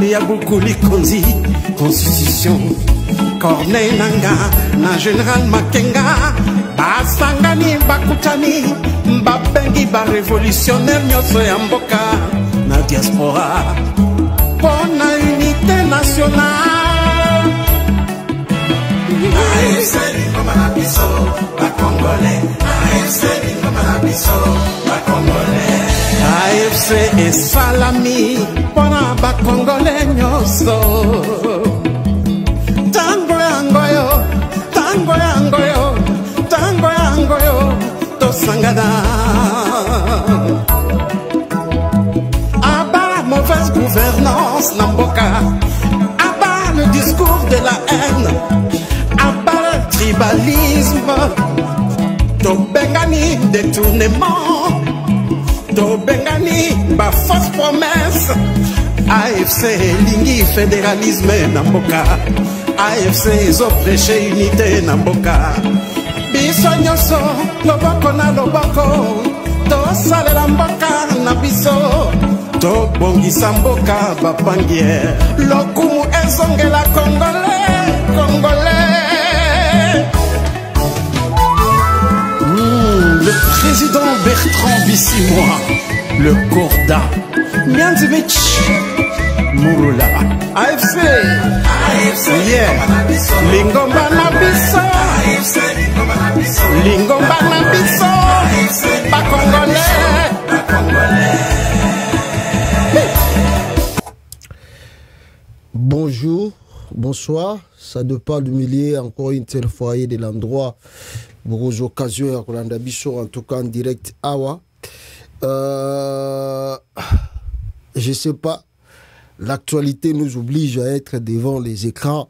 ya Bukuli Konzi, Constitution Corneille Nanga, na Général Makenga, basangani bakutani, babengi ba révolutionnaire nyonso ya mboka na diaspora, pona unité nationale. AFC Lingoma na biso, ba Congolais, AFC Lingoma na biso, ba Congolais. AFC et salami, pona ba Congolais nyonso. Tango yangoyo, tango yangoyo, tango yangoyo, tosangana. Abat la mauvaise gouvernance Namboka, abat le discours de la haine, abat le tribalisme, Tobengani détournement, Tobengani ba fausse promesse. AFC lingi fédéralisme Namboka, AFC zo prêcher unité Namboka. Biso nyonso loboko na loboko, tosalela mboka na biso, tobongisa mboka bapangiere, lokumu ezongela Congolais, Congolais. Le président Bertrand Bissimois, le Corda, Mianzevich Mouroula, AFC, yeah, Lingomba na biso, Lingomba na biso, pas Congolais. Bonjour, bonsoir, ça dépend du milieu, encore une telle fois de l'endroit, pour occasions, en tout cas en direct, Awa. Je sais pas, l'actualité nous oblige à être devant les écrans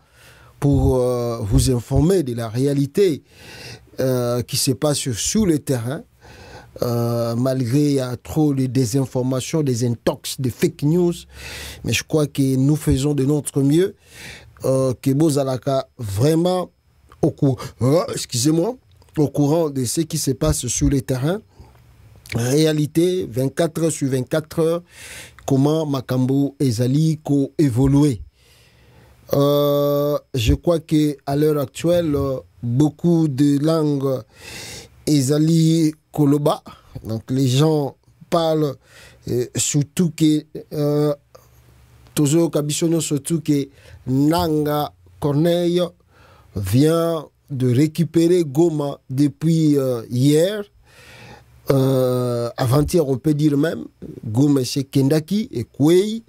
pour vous informer de la réalité qui se passe sur le terrain. Malgré il y a trop de désinformation, des intox, des fake news, mais je crois que nous faisons de notre mieux, que Bozalaka vraiment au courant, excusez-moi, au courant de ce qui se passe sur le terrain. Réalité, 24 heures sur 24 heures, comment Makambo et Zali ont évolué. Je crois qu'à l'heure actuelle, beaucoup de langues Ezali Koloba, donc les gens parlent surtout que Tozo Kabisono, surtout que Nanga Corneille vient de récupérer Goma depuis hier. Avant-hier, on peut dire même, Goma chez Kendaki et Kwei.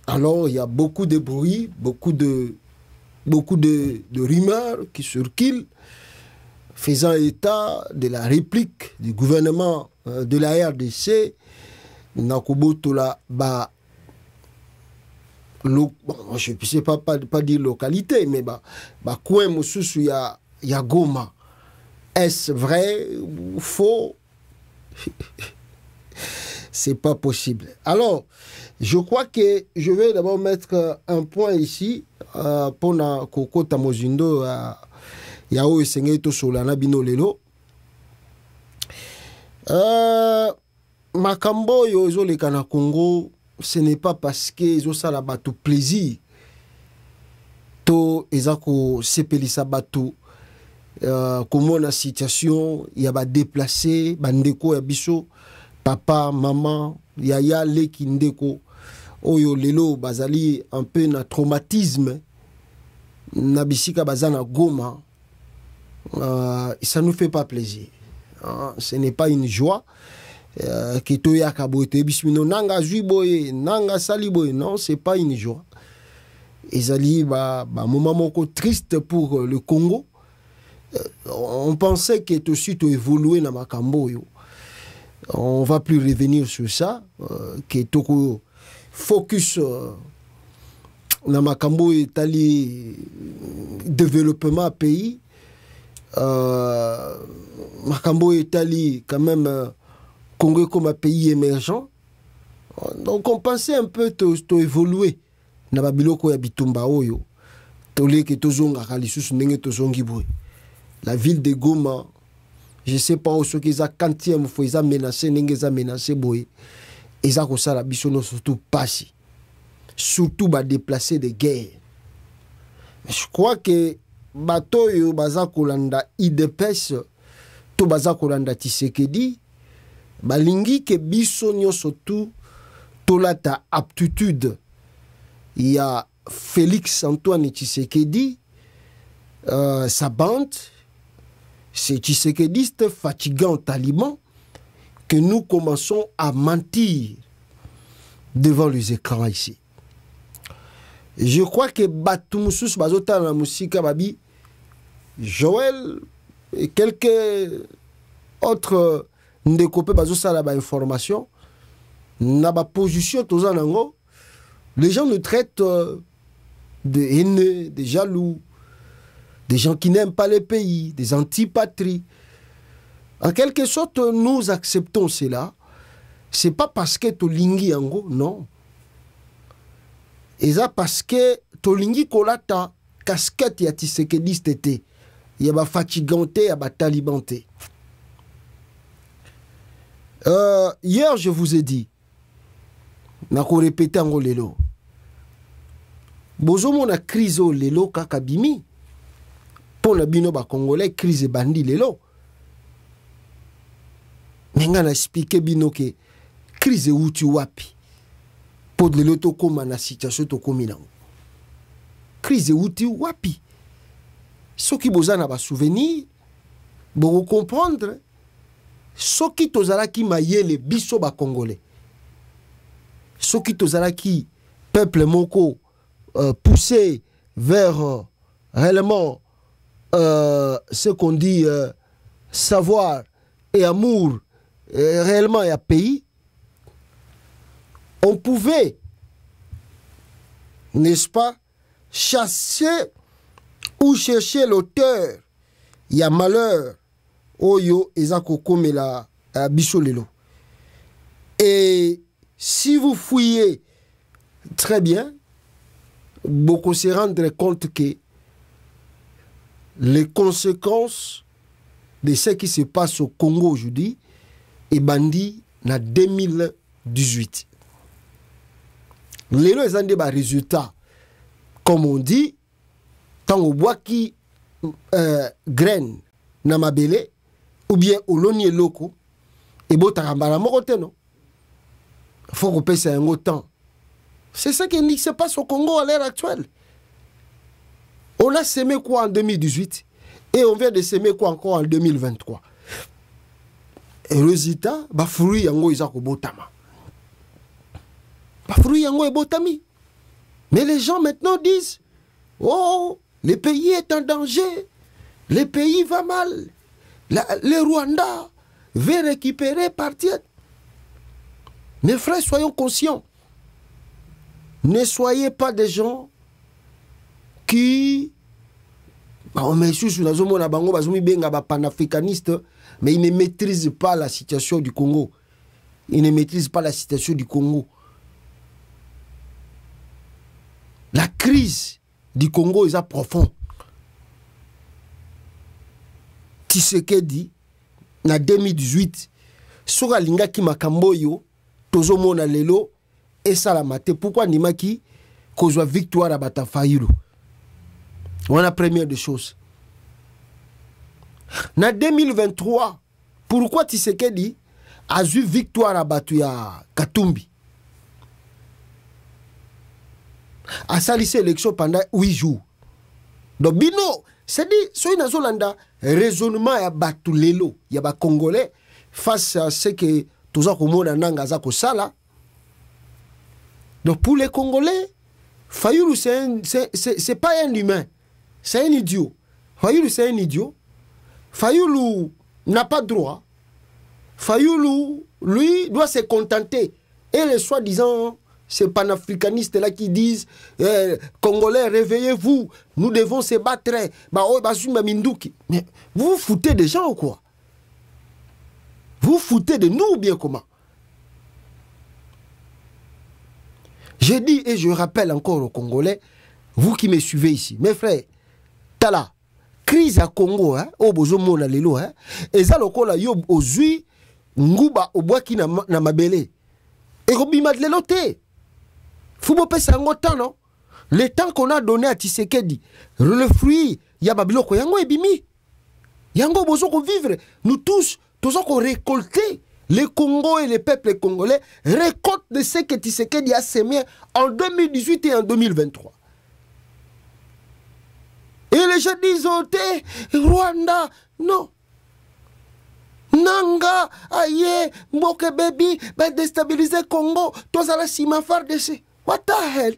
Alors, il y a beaucoup de bruit, beaucoup de rumeurs qui circulent, faisant état de la réplique du gouvernement de la RDC. Nakobotola, je ne sais pas dire localité, mais Koué Moussousou, il y a Goma. Est-ce vrai ou faux? C'est pas possible. Alors, je crois que je vais d'abord mettre un point ici pour na Koko Tamozindo Yao Esengeto Solana Bino Lelo. Makambo Yozo le Kana Congo, ce n'est pas parce que ils ont ça là tout plaisir. To ezako sepelisa bateau. Comment la situation, il y a des déplacés, bandeko ya biso, papa, maman, yaya leki ndeko, oyo lelo bazali un peu na traumatisme, na bisika bazana Goma, ça nous fait pas plaisir. Ce n'est pas une joie. Que toya kabote bismino nanga juiboye, nanga saliboye, non, c'est pas une joie. Ezali moment moko triste pour le Congo. On pensait que tout de suite évolué dans Makambo. On va plus revenir sur ça. Que tout focus dans Makambo est allé développement pays. Makambo est allé quand même Congo comme un pays émergent. Donc on pensait un peu tout évoluer. Na babiloko ya bitumba oyo. Tolé que tozonga kalisus ndenge tozongi boy. La ville de Goma, je ne sais pas où ce qu'ils ont quantième fois ils ont menacé, n'engagé menacé boy. Ils ont ça la bisono surtout passé. surtout ba déplacés de guerre. Je crois que bato yo baza kolanda IDPS to baza kolanda Tshisekedi balingi ke biso nyonso tout tolata aptitude ya Félix Antoine Tshisekedi, sa bande, ces tshisekédistes fatigants talibans, que nous commençons à mentir devant les écrans ici. Je crois que Batumoussous Bazota la musique Babi, Joël et quelques autres ndekopé Bazosa la information, n'a pas position tous en ango. Les gens nous traitent de haineux, de jaloux, des gens qui n'aiment pas le pays, des antipatries. En quelque sorte, nous acceptons cela. C'est pas parce que tolingi ango, non. Et ça parce que tolingi kolata casquette ya Tshisekediste était. Il y a ba fatigante, il y a ba talibanté. Hier, je vous ai dit, nako répéter ango lelo. Bozo mona crise o lelo kaka bimi. Pour le bino ba congolais crise bandi lelo. Menga na expliquer bino ke crise uti wapi. Pour lelo to koma na situation to komi nango. Crise uti wapi. Soki boza na ba souvenir, bo comprendre soki tozalaki mayele biso ba congolais. Soki tozalaki peuple moko poussé vers réellement ce qu'on dit savoir et amour réellement et à pays, on pouvait, n'est-ce pas, chasser ou chercher l'auteur. Il y a malheur, oyo ezako komela bisolelo. Et si vous fouillez très bien, beaucoup se rendre compte que les conséquences de ce qui se passe au Congo aujourd'hui est bandi en 2018. Les résultats, comme on dit, tant au bois qui graine na mabele ou bien au lonier loko et botarambala morote non. Faut qu'on paye un autant. C'est ça qui se passe au Congo à l'heure actuelle. On a sémé quoi en 2018 et on vient de s'aimer quoi encore en 2023. Et le résultat, bah fruit yango izako botama. Bah fruit yango e botami. Mais les gens maintenant disent, oh, le pays est en danger, le pays va mal, le Rwanda veut récupérer partir. Mes frères, soyons conscients. Ne soyez pas des gens qui mais ils ne maîtrisent pas la situation du Congo. Ils ne maîtrisent pas la situation du Congo. La crise du Congo est profonde. Tshisekedi, en 2018, Sora Lingaki Makamboyo, Tozo Mona Lelo, et Salamate. Pourquoi Nimaki cause victoire à Batafaïlo? On a la première des choses. En 2023, pourquoi Tshisekedi a eu victoire à Batuya Katumbi? A salissé l'élection pendant 8 jours. Donc, Bino, c'est dit, soy na Zolanda, raisonnement ya Batu Lelo, ya ba Congolais, face à ce que tous les Congolais n'ont sala. Donc, pour les Congolais, Fayoulou, c'est pas un humain. C'est un idiot. Fayoulou, c'est un idiot. Fayoulou n'a pas de droit. Fayoulou, lui, doit se contenter. Et les soi-disant, ces panafricanistes-là qui disent Congolais, réveillez-vous, nous devons se battre. Mais vous vous foutez des gens ou quoi? Vous vous foutez de nous ou bien comment? Je dis et je rappelle encore aux Congolais, vous qui me suivez ici, mes frères, Tala, crise à Congo, au bozomo na lelo, et ça le kola yo ozui, nguba au bois qui na mabele. Et robima de l'éloté. Foubo ça un temps, non? Le temps qu'on a donné à Tshisekedi, le fruit, il y a Babiloko, yango ebimi. Yango bozo ko vivre. Nous tous qu'on récolter. Les Congos et les peuples congolais récoltent de ce que Tshisekedi a semé en 2018 et en 2023. Et les gens disent, oh, Rwanda, non. Nanga, aïe, Mboke baby, va déstabiliser Congo, tous à la cimafar de ce. What the hell?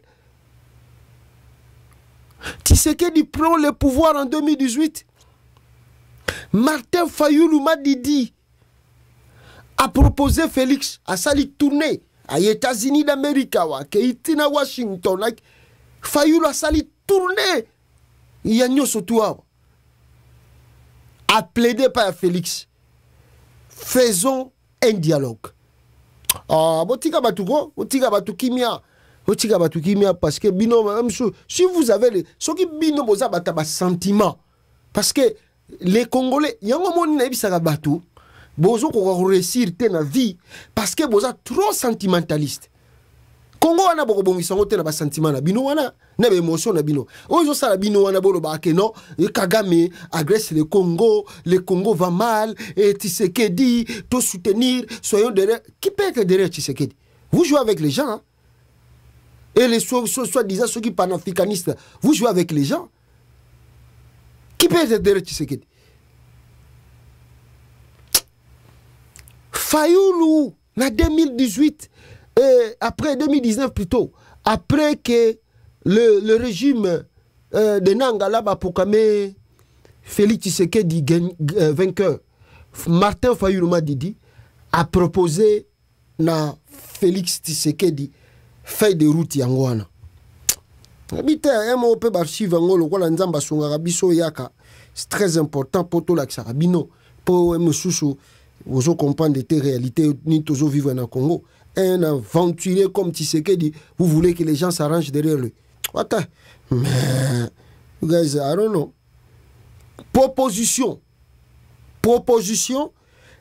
Tshisekedi prend le pouvoir en 2018. Martin Fayoulou Madidi a proposé Félix à sali tourner aux États-Unis d'Amérique, à Washington. Fayoulou a sali tourner. Il y a une a plaidé par Félix. Faisons un dialogue. Ah, botika batuko, botika batukimia. Botika batukimia parce que bino même si vous avez les ce qui bino boza bataba sentiment parce que les Congolais yango moni na bisaka batu bozo ko réussir te na vie parce que boza trop sentimentaliste. Congo wana boko bongisa ngote na ba sentiment na bino wana na ba émotion na bino. Ozo sala bino wana bolo ba ke non Kagame agresse le Congo va mal et Tshisekedi tout soutenir soyons derrière. Qui peut être derrière Tshisekedi? Vous jouez avec les gens hein? Et les soi-disant ceux qui panafricanistes, vous jouez avec les gens. Qui peut être derrière Tshisekedi? Fayoulou, en 2018, après 2019 plutôt, après que le régime de Nangala proclamé Félix Tshisekedi vainqueur, Martin Fayoulou Madidi a proposé na Félix Tshisekedi feuille de route yangoana. C'est très important pour tout l'accès. Pour vous comprendre des réalités, ni toujours vivre dans le Congo. Un aventurier comme Tshisekedi, vous voulez que les gens s'arrangent derrière lui. What the? Man, you guys, I don't know. Proposition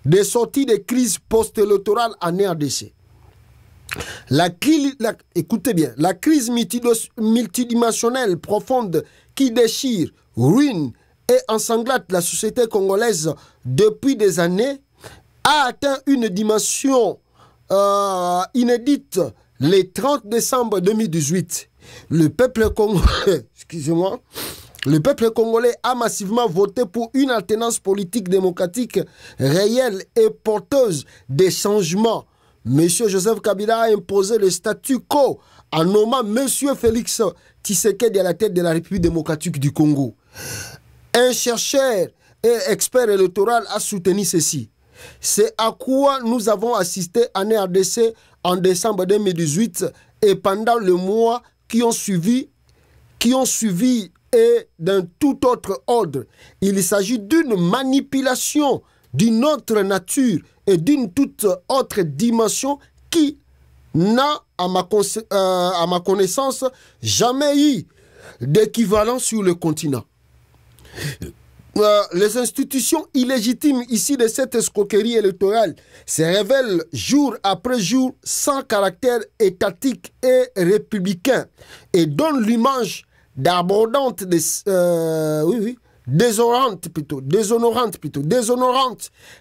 de sortie de crise post-électorale en RDC. Écoutez bien, la crise multidimensionnelle profonde qui déchire, ruine et ensanglate la société congolaise depuis des années a atteint une dimension inédite le 30 décembre 2018. Le peuple congolais, excusez-moi, le peuple congolais a massivement voté pour une alternance politique démocratique réelle et porteuse des changements. Monsieur Joseph Kabila a imposé le statu quo en nommant Monsieur Félix Tshisekedi à la tête de la République démocratique du Congo. Un chercheur et expert électoral a soutenu ceci. C'est à quoi nous avons assisté en RDC en décembre 2018 et pendant le mois qui ont suivi et d'un tout autre ordre. Il s'agit d'une manipulation d'une autre nature et d'une toute autre dimension qui n'a, à ma connaissance, jamais eu d'équivalent sur le continent. Les institutions illégitimes ici de cette escroquerie électorale se révèlent jour après jour sans caractère étatique et républicain et donnent l'image d'abondante déshonorante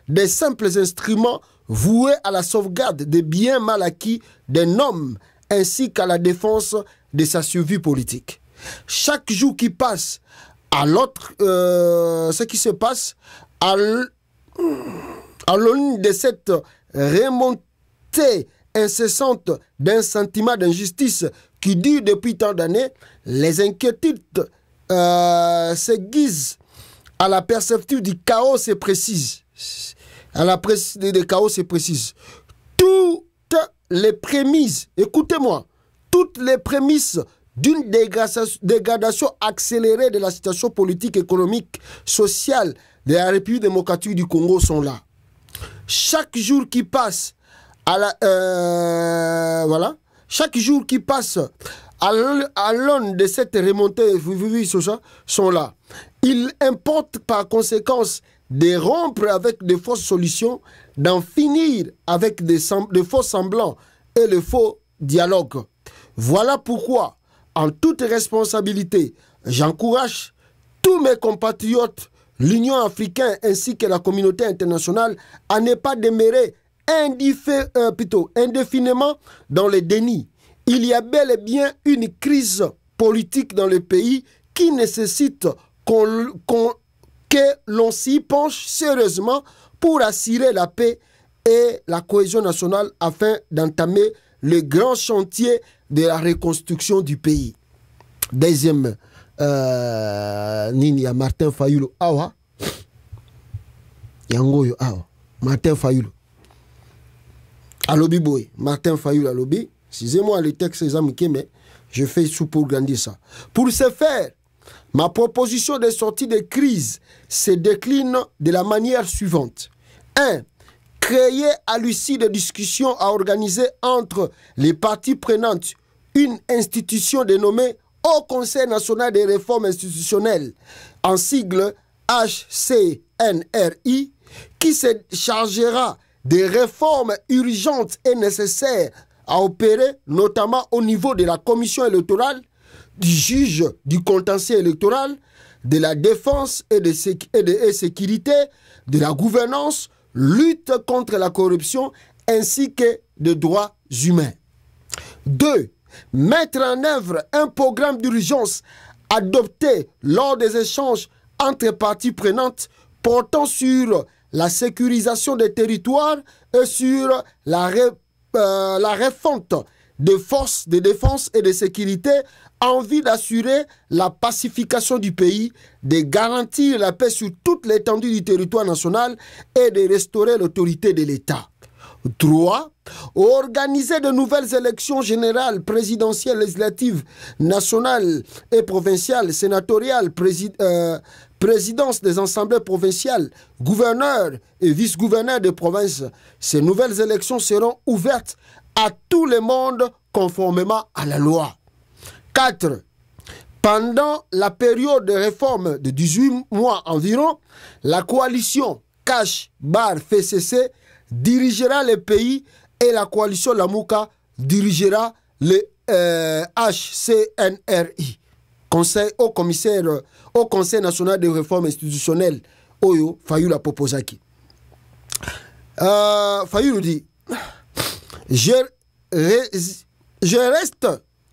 des simples instruments voués à la sauvegarde des biens mal acquis d'un homme ainsi qu'à la défense de sa survie politique. Chaque jour qui passe, à l'autre, ce qui se passe à l'aune de cette remontée incessante d'un sentiment d'injustice qui dure depuis tant d'années, les inquiétudes s'aiguisent à la perspective du chaos se précise. Toutes les prémices, écoutez-moi, toutes les prémices d'une dégradation accélérée de la situation politique, économique, sociale de la République démocratique du Congo sont là. Chaque jour qui passe chaque jour qui passe à l'aune de cette remontée sont là. Il importe par conséquence de rompre avec de fausses solutions, d'en finir avec de faux semblants et le faux dialogue. Voilà pourquoi, en toute responsabilité, j'encourage tous mes compatriotes, l'Union africaine ainsi que la communauté internationale à ne pas demeurer indéfiniment dans le déni. Il y a bel et bien une crise politique dans le pays qui nécessite que l'on s'y penche sérieusement pour assurer la paix et la cohésion nationale afin d'entamer le grand chantier de la reconstruction du pays. Deuxième, Nini, Martin Fayulu Awa. Yangoyo Awa. Martin Fayulu. Alobi Boy. Martin Fayulu Alobi. Excusez-moi le texte, mais je fais tout pour grandir ça. Pour ce faire, ma proposition de sortie de crise se décline de la manière suivante. 1. Créer à l'issue de discussions à organiser entre les parties prenantes une institution dénommée Haut Conseil national des réformes institutionnelles, en sigle HCNRI, qui se chargera des réformes urgentes et nécessaires à opérer, notamment au niveau de la commission électorale, du juge du contentieux électoral, de la défense et de sécurité, de la gouvernance, lutte contre la corruption, ainsi que des droits humains. 2. Mettre en œuvre un programme d'urgence adopté lors des échanges entre parties prenantes portant sur la sécurisation des territoires et sur la refonte des forces de défense et de sécurité en vue d'assurer la pacification du pays, de garantir la paix sur toute l'étendue du territoire national et de restaurer l'autorité de l'État. 3. Organiser de nouvelles élections générales, présidentielles, législatives, nationales et provinciales, sénatoriales, présidence des assemblées provinciales, gouverneurs et vice-gouverneurs de province. Ces nouvelles élections seront ouvertes à tout le monde conformément à la loi. 4. Pendant la période de réforme de 18 mois environ, la coalition Cash-FCC dirigera le pays et la coalition Lamouka dirigera le HCNRI, au Conseil national de réforme institutionnelle. Oyo Fayulu Poposaki. Fayulu dit: je reste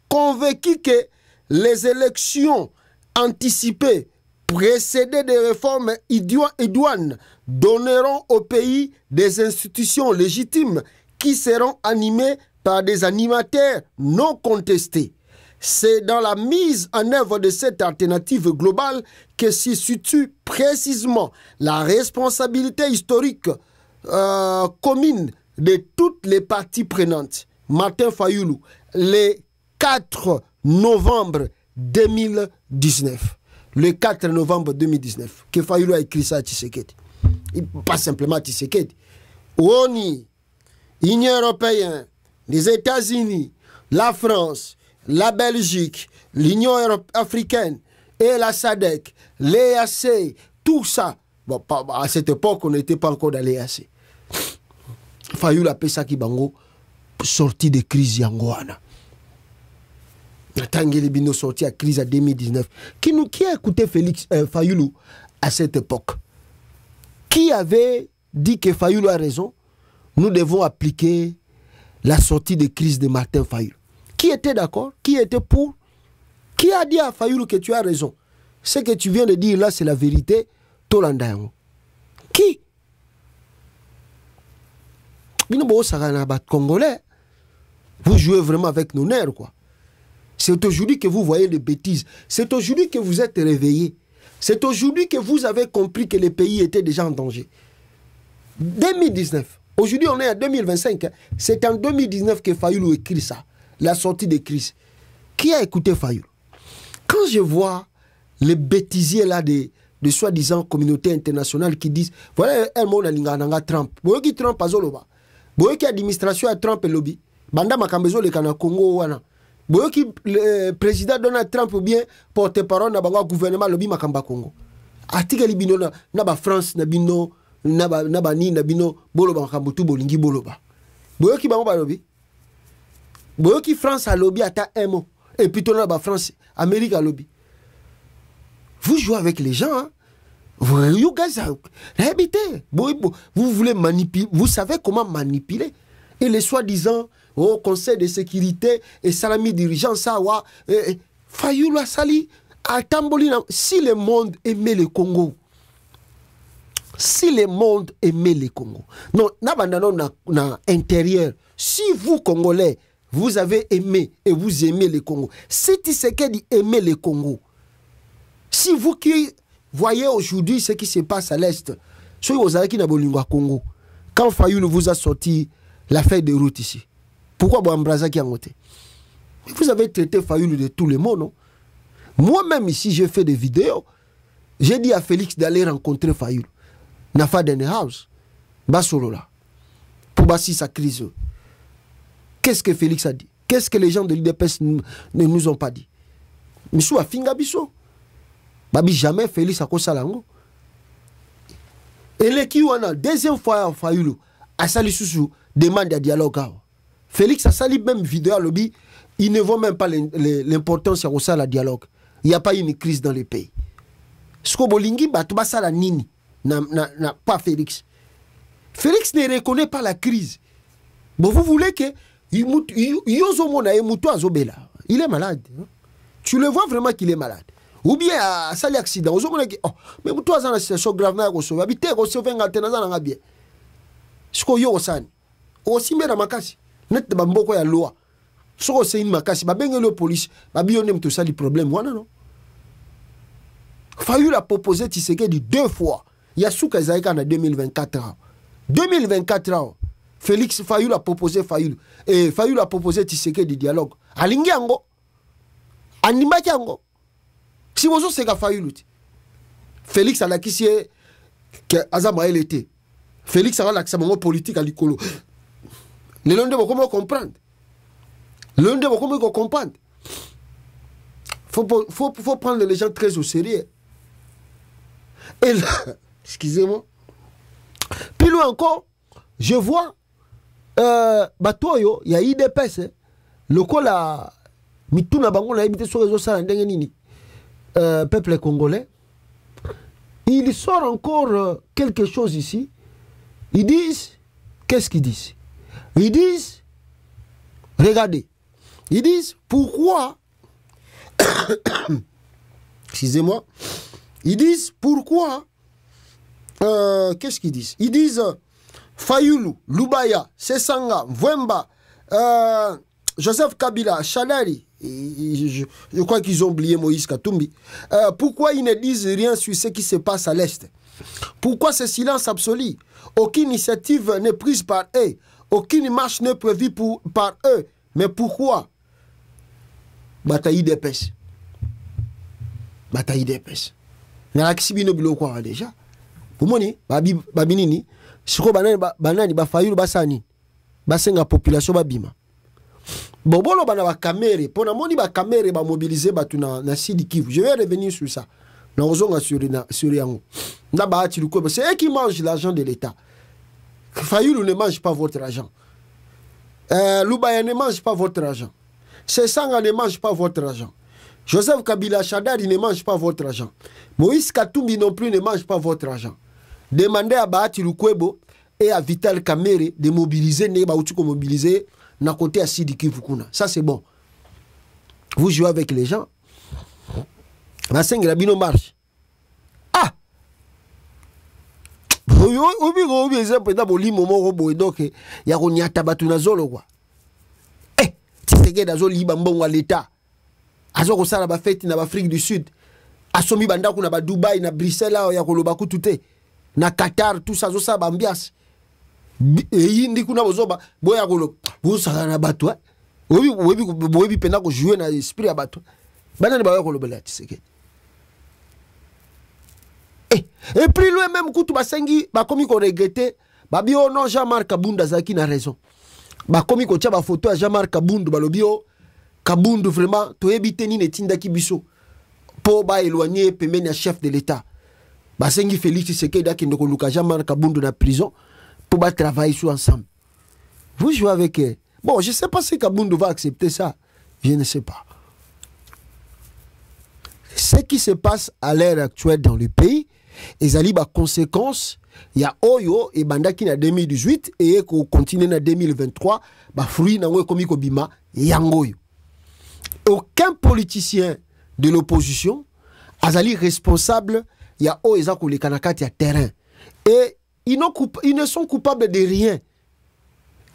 convaincu que les élections anticipées précédées des réformes idoines donneront au pays des institutions légitimes qui seront animées par des animateurs non contestés. C'est dans la mise en œuvre de cette alternative globale que se situe précisément la responsabilité historique commune de toutes les parties prenantes. Martin Fayulu, le 4 novembre 2019. Le 4 novembre 2019, que Fayulu a écrit ça à Tshisekedi. Pas simplement à Tshisekedi. ONU, Union européenne, les États-Unis, la France, la Belgique, l'Union africaine et la SADC, l'EAC, tout ça. Bon, à cette époque, on n'était pas encore dans l'EAC. Fayulu appelle ça qui bango sortie de crise yangoana. Tangeli Bino sorti à crise en 2019. Qui a écouté Félix Fayulu à cette époque? Qui avait dit que Fayulu a raison? Nous devons appliquer la sortie de crise de Martin Fayulu. Qui était d'accord? Qui était pour? Qui a dit à Fayulu que tu as raison? Ce que tu viens de dire là, c'est la vérité. Tolandayango. Qui? Congolais. Vous jouez vraiment avec nos nerfs, quoi. C'est aujourd'hui que vous voyez les bêtises. C'est aujourd'hui que vous êtes réveillés. C'est aujourd'hui que vous avez compris que le pays était déjà en danger. 2019. Aujourd'hui, on est en 2025. C'est en 2019 que Fayulu écrit ça. La sortie de crise. Qui a écouté Fayulu? Quand je vois les bêtisiers là de soi-disant communauté internationale qui disent voilà un monde à Trump. Vous voyez qui Trump a zoloba. Vous voyez qui administration à Trump et lobby. Banda makambezo le kana Congo wana. Boyo ki le président Donald Trump ou bien porte-parole na bangwa gouvernement lobby makamba Congo. Article libino na ba France na bino na ba ni na bino boloba makambutu bolingi boloba. Boyo ki bango ba lobby. Boyo qui France a lobby ata un mot. Et puis ton là France, Amérique a lobby. Vous jouez avec les gens, hein? You guys are... Vous voulez manipuler, vous savez comment manipuler. Et les soi-disant au Conseil de sécurité et salami dirigeant ça, Fayoulou Sali, à Tambolina. Si le monde aimait le Congo, si le monde aimait le Congo, non, na intérieur, si vous Congolais, vous avez aimé et vous aimez le Congo, si Tshisekedi aimait le Congo, si vous qui voyez aujourd'hui ce qui se passe à l'Est, soyez aux Araki na Bolingwa Congo, quand Fayoulou vous a sorti la feuille de route ici, pourquoi Boambraza qui a monté? Vous avez traité Fayoulou de tout le monde, non? Moi-même ici, j'ai fait des vidéos. J'ai dit à Félix d'aller rencontrer Fayoulou. Nafa House. Basolo là. Pour bâtir sa crise. Qu'est-ce que Félix a dit? Qu'est-ce que les gens de l'IDPS ne nous ont pas dit? Monsieur a finga biso. Babi jamais Félix a kosa lango. Et les qui ont la deuxième fois Fayoulou a sali sous demande de dialogue. Félix a sali même vidéo à lobby. Ils ne voient même pas l'importance de la dialogue. Il n'y a pas une crise dans le pays. Ce que Bolingi batba ça la nini n'a pas Félix. Félix ne reconnaît pas la crise. Bon, vous voulez que il est malade. Tu le vois vraiment qu'il est malade. Ou bien à sali accident. Mais toi dans la situation grave na ko so habiter ko so venga tena na bien. Ce que yo osani. Aussi mais na makasi. Net ba mboko ya loi. So c'est une makasi ba bengelo police ba bionem tout ça le problème wana non. Fayoulou a proposé Tshisekedi 2 fois. Il y a Souka Zaïka en 2024 ans. 2024 ans. Félix Fayoulou a proposé Fayoulou. Et Fayoulou a proposé Tshisekedi dialogue. Alingi ango. Animaki ango. Si vous avez fait Fayoulou. Félix a l'acquis que Azama il était. Félix a l'accès à politique à l'icolo. Le long de vous comment comprendre. Le long de vous comment comprendre. Faut prendre les gens très au sérieux. Et là, excusez-moi. Puis loin encore, je vois Batoyo, il y a IDPS. Le col a Mituna Bango l'a habité sur les réseaux sociaux. Peuple congolais. Il sort encore quelque chose ici. Ils disent, qu'est-ce qu'ils disent? Ils disent, regardez, ils disent, pourquoi, excusez-moi, ils disent, pourquoi, qu'est-ce qu'ils disent? Ils disent, Fayoulou, Lubaya, Sesanga, Vwemba, Joseph Kabila, Chalari, je crois qu'ils ont oublié Moïse Katumbi. Pourquoi ils ne disent rien sur ce qui se passe à l'Est? Pourquoi ce silence absolu? Aucune initiative n'est prise par eux. Aucune marche n'est prévue par eux. Mais pourquoi? Bataille des pêches. Bataille des pêches. N'alakisibino biloko quoi déjà. Vous moni babinini. Siko banani ba Fayoulou basani. Basenga population babima. Bobolo bana ba caméra. Pona moni ba caméra ba mobiliser batu na Sud Kivu. Je vais revenir sur ça. Na ozonga sur yango. Na ba atiluko. C'est eux qui mangent l'argent de l'État. Fayoulou ne mange pas votre argent. Lubaya ne mange pas votre argent. Sesanga ne mange pas votre argent. Joseph Kabila Chadari ne mange pas votre argent. Moïse Katumbi non plus ne mange pas votre argent. Demandez à Bahati Lukwebo et à Vital Kamerhe de mobiliser, mobiliser na côté à Sidi Kivukuna. Ça c'est bon. Vous jouez avec les gens. Masengi Rabino marche. Ah! Obi exemple dans boli momo robo donc ya ko nyata batu na zolo quoi. Tshisekedi azoli bambongo l'État. Azo ko sala ba fête na Afrique du Sud. Asomi bandaku na ba Dubai na Bruxelles ya ko loba kutute. Na Qatar tout ça zo sa bambias. Et ndi kuna bozoba boya ko lo. Bo sala na batu. Obi pena ko jouer na esprit ya batu. Banani ba ko lobela Tshisekedi. Et puis lui même kutu basengi ba komi ko regretter ba bio non Jean-Marc Kabunda zaki na raison. Ba komi ko tia ba photo à Jean-Marc Kabunda ba lobio Kabunda vraiment to ebite ni netinda kibiso po ba éloigner pembeni ya chef de l'État. Ba sengi Félix Tshisekedi akende ko luka Jean-Marc Kabunda na prison pour ba travailler sur ensemble. Vous jouez avec Bon, je ne sais pas si Kaboundou va accepter ça. Je ne sais pas. Ce qui se passe à l'heure actuelle dans le pays, les alibas conséquences, il y a Oyo et Bandaki en 2018 et qu'on continue en 2023, bah fruit n'ango komi ko bima yangoyo. Aucun politicien de l'opposition azali responsable, il y a Oyo ezako le kanakati à terrain et ils ne sont coupables de rien.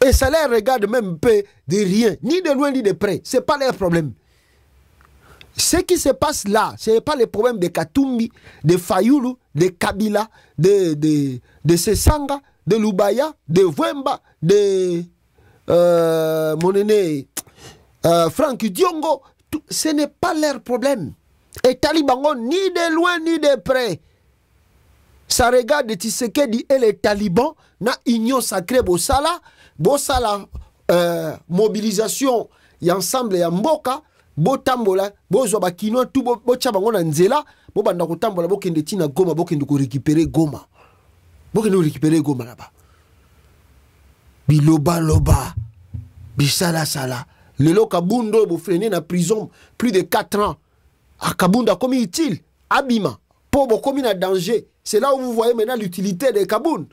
Et ça les regarde même peu de rien, ni de loin ni de près. C'est pas leur problème. Ce qui se passe là, ce n'est pas le problème de Katumbi, de Fayoulou, de Kabila, de Sesanga, de Lubaya, de Wemba, de Franck Diongo. Ce n'est pas leur problème. Et Talibango, ni de loin ni de près. Ça regarde Tshisekedi et les talibans, na union sacrée Bossala, mobilisation, y ensemble y mboka. Botambola, bozo bakino tout bocha bango na nzela, bo banda ko tambola bokende tina Goma, bokende ko récupérer Goma. Bokende récupérer Goma là-bas. Biloba loba. Bisala sala. Lelo Kabundo bo freiner na prison plus de 4 ans. A Kabunda comme utile, abima, pour comme na danger. C'est là où vous voyez maintenant l'utilité de Kabound.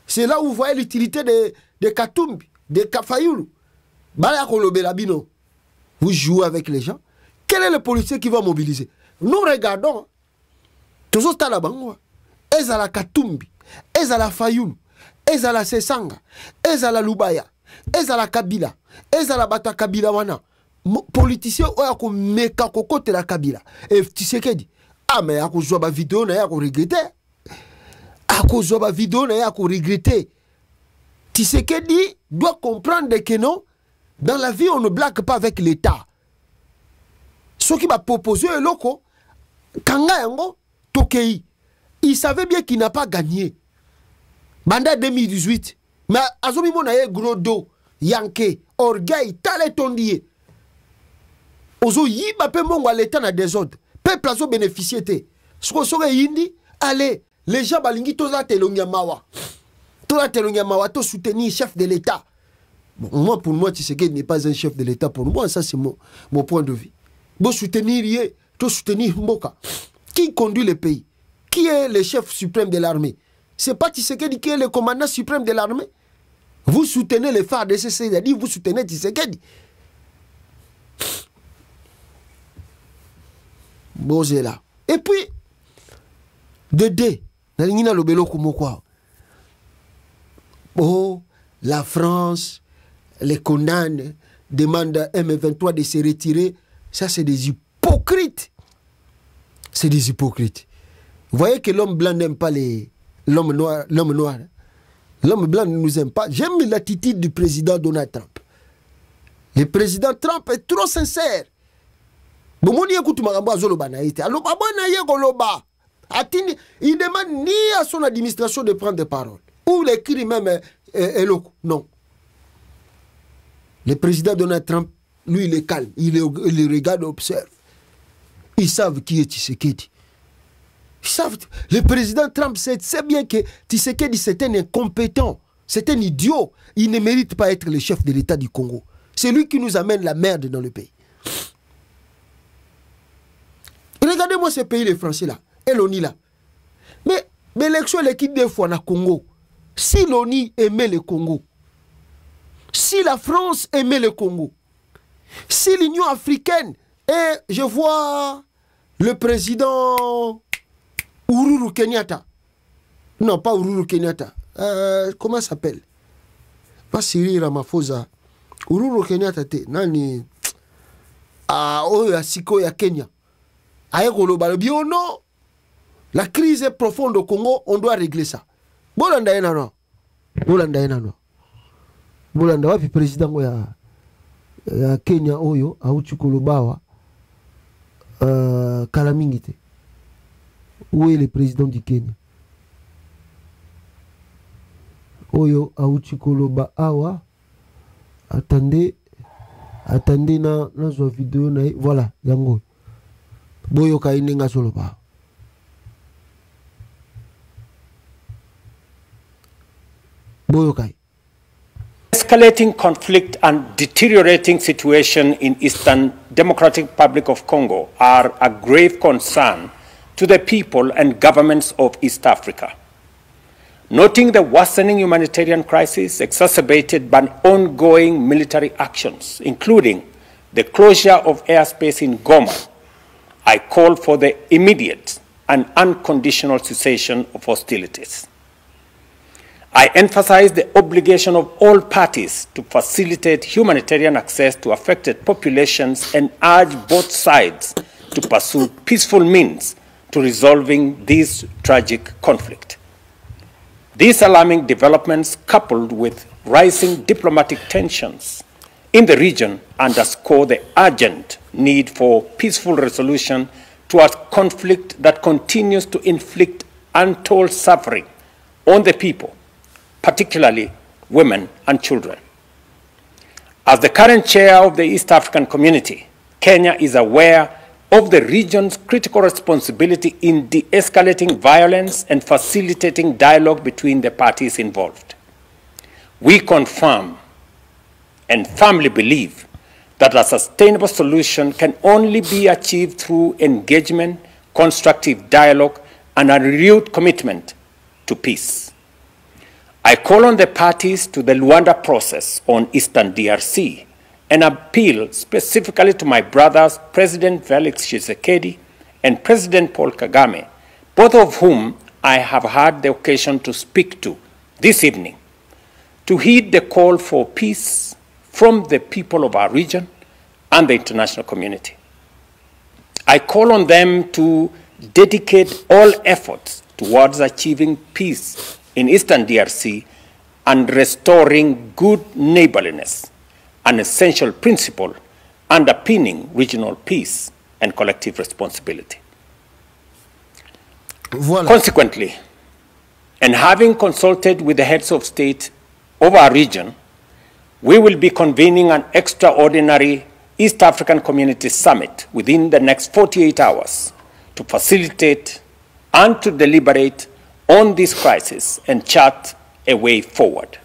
C'est là où vous voyez l'utilité de Katumbi, de Kafayoulou. Bala ko lobela bino. Vous jouez avec les gens. Quel est le policier qui va mobiliser? Nous regardons. Toujours Talabango. Ezala Katumbi. Ezala Fayoulou. Ezala Sesanga. Ezala Lubaya. Ezala Kabila. Ezala Bata Kabila wana. Politicien oya ko meka kokote la Kabila. Et Tshisekedi. Ah mais ako zoba vidéo na ya ko regretter. Ako zoba vidéo na ya ko regretter. Tshisekedi doit comprendre que non. Dans la vie, on ne blague pas avec l'État. Ce qui va proposer un loco, Kanga Yango, Tokei, il savait bien qu'il n'a pas gagné. Banda 2018. Mais Azomi Monaye, gros dos, Yanké, Orgueil, Taletondier. Ozo Yiba pe mongo à l'État na désordre. Peuple a bénéficié. Ce qu'on serait Yindi, allez, les gens balingi toza telonyamawa. Toza telonyamawa, to soutenir chef de l'État. Bon, moi, pour moi, Tshisekedi n'est pas un chef de l'État. Pour moi, ça, c'est mon point de vue. Bon, soutenir Mboka. Qui conduit le pays? Qui est le chef suprême de l'armée? C'est pas Tshisekedi qui est le commandant suprême de l'armée. Vous soutenez les phares de CCD, vous soutenez Tshisekedi. Bon, c'est là. Et puis, oh, la France les condamne, demande à M23 de se retirer. Ça, c'est des hypocrites. C'est des hypocrites. Vous voyez que l'homme blanc n'aime pas l'homme noir. L'homme blanc ne nous aime pas. J'aime l'attitude du président Donald Trump. Le président Trump est trop sincère. Il demande ni à son administration de prendre des paroles. Ou l'écrit même non. Le président Donald Trump, lui, il est calme. Il regarde et observe. Ils savent qui est Tshisekedi. Ils savent. Le président Trump sait bien que Tshisekedi, c'est un incompétent. C'est un idiot. Il ne mérite pas être le chef de l'État du Congo. C'est lui qui nous amène la merde dans le pays. Et regardez-moi ce pays, les Français là. Et l'ONI là. Mais l'élection, l'équipe des fois dans le Congo. Si l'ONI aimait le Congo, si la France aimait le Congo, si l'Union africaine, et je vois le président Uhuru Kenyatta, non pas Uhuru Kenyatta, comment ça s'appelle? Pas Cyril Ramaphosa, Uhuru Kenyatta, nani, oyo Siko ya Kenya, ayekolo balobi, oh non, la crise est profonde au Congo, on doit régler ça. Bolanda enano, Bolanda enano. Bolanda wapi président ya Kenya oyo auchi kolobawa kalamingite. Où est le président du Kenya? Oyo auchi koloba awa. Attendez na zo vidéo na voilà yango. Boyo kainenga soloba. Boyo kai. Escalating conflict and deteriorating situation in Eastern Democratic Republic of Congo are a grave concern to the people and governments of East Africa. Noting the worsening humanitarian crisis exacerbated by ongoing military actions, including the closure of airspace in Goma, I call for the immediate and unconditional cessation of hostilities. I emphasize the obligation of all parties to facilitate humanitarian access to affected populations and urge both sides to pursue peaceful means to resolving this tragic conflict. These alarming developments, coupled with rising diplomatic tensions in the region, underscore the urgent need for peaceful resolution to a conflict that continues to inflict untold suffering on the people, particularly women and children. As the current chair of the East African Community, Kenya is aware of the region's critical responsibility in de-escalating violence and facilitating dialogue between the parties involved. We confirm and firmly believe that a sustainable solution can only be achieved through engagement, constructive dialogue, and a renewed commitment to peace. I call on the parties to the Luanda process on Eastern DRC and appeal specifically to my brothers, President Felix Tshisekedi and President Paul Kagame, both of whom I have had the occasion to speak to this evening, to heed the call for peace from the people of our region and the international community. I call on them to dedicate all efforts towards achieving peace in Eastern DRC and restoring good neighborliness, an essential principle underpinning regional peace and collective responsibility. Voilà. Consequently, and having consulted with the heads of state of our region, we will be convening an extraordinary East African Community Summit within the next 48 hours to facilitate and to deliberate on this crisis and chart a way forward.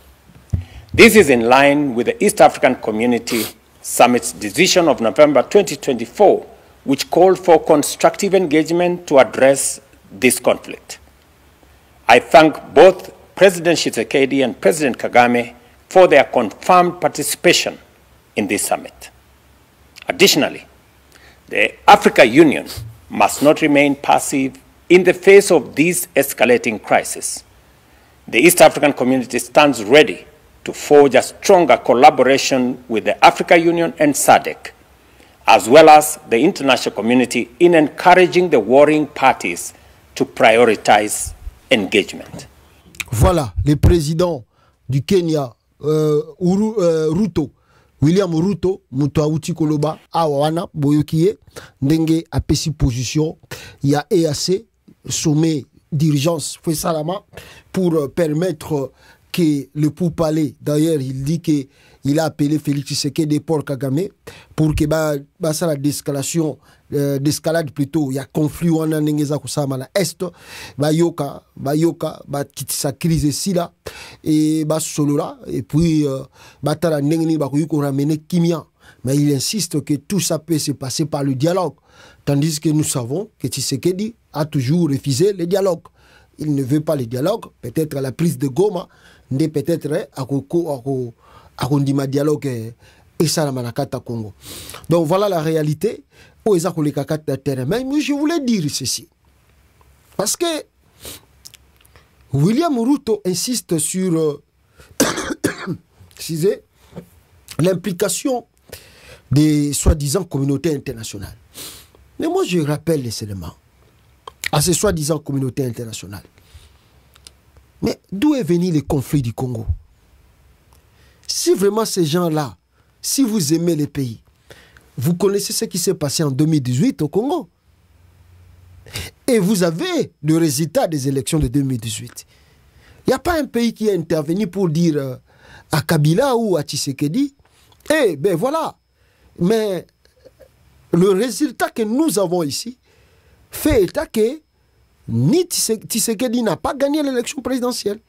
This is in line with the East African Community Summit's decision of November 2024, which called for constructive engagement to address this conflict. I thank both President Tshisekedi and President Kagame for their confirmed participation in this summit. Additionally, the African Union must not remain passive in the face of this escalating crisis. The East African Community stands ready to forge a stronger collaboration with the African Union and SADC, as well as the international community in encouraging the warring parties to prioritize engagement. Voilà, le président du Kenya, Ruto, William Ruto, mutu auti koloba awana boyokie ndenge apesi position ya EAC sommet d'urgence fait salama pour permettre que le pourparler, d'ailleurs il dit que il a appelé Félix Tshisekedi et Paul Kagame pour que ça la d'escalade plutôt, il y a conflit wana ndengeza kusama na est bayoka sa crise ici là et solo là et puis batala ndengeni bakoyiko ramener kimia, mais il insiste que tout ça peut se passer par le dialogue, tandis que nous savons que Tshisekedi a toujours refusé le dialogue. Il ne veut pas le dialogue, peut-être à la prise de Goma, mais peut-être à Kondima dialogue et ça la manakata Congo. Donc voilà la réalité. Mais je voulais dire ceci. Parce que William Ruto insiste sur l'implication des soi-disant communautés internationales. Mais moi je rappelle les éléments à ces soi-disant communautés internationales. Mais d'où est venu le conflit du Congo? Si vraiment ces gens-là, si vous aimez les pays, vous connaissez ce qui s'est passé en 2018 au Congo. Et vous avez le résultat des élections de 2018. Il n'y a pas un pays qui est intervenu pour dire à Kabila ou à Tshisekedi, eh ben voilà. Mais le résultat que nous avons ici fait état que ni Tshisekedi n'a pas gagné l'élection présidentielle.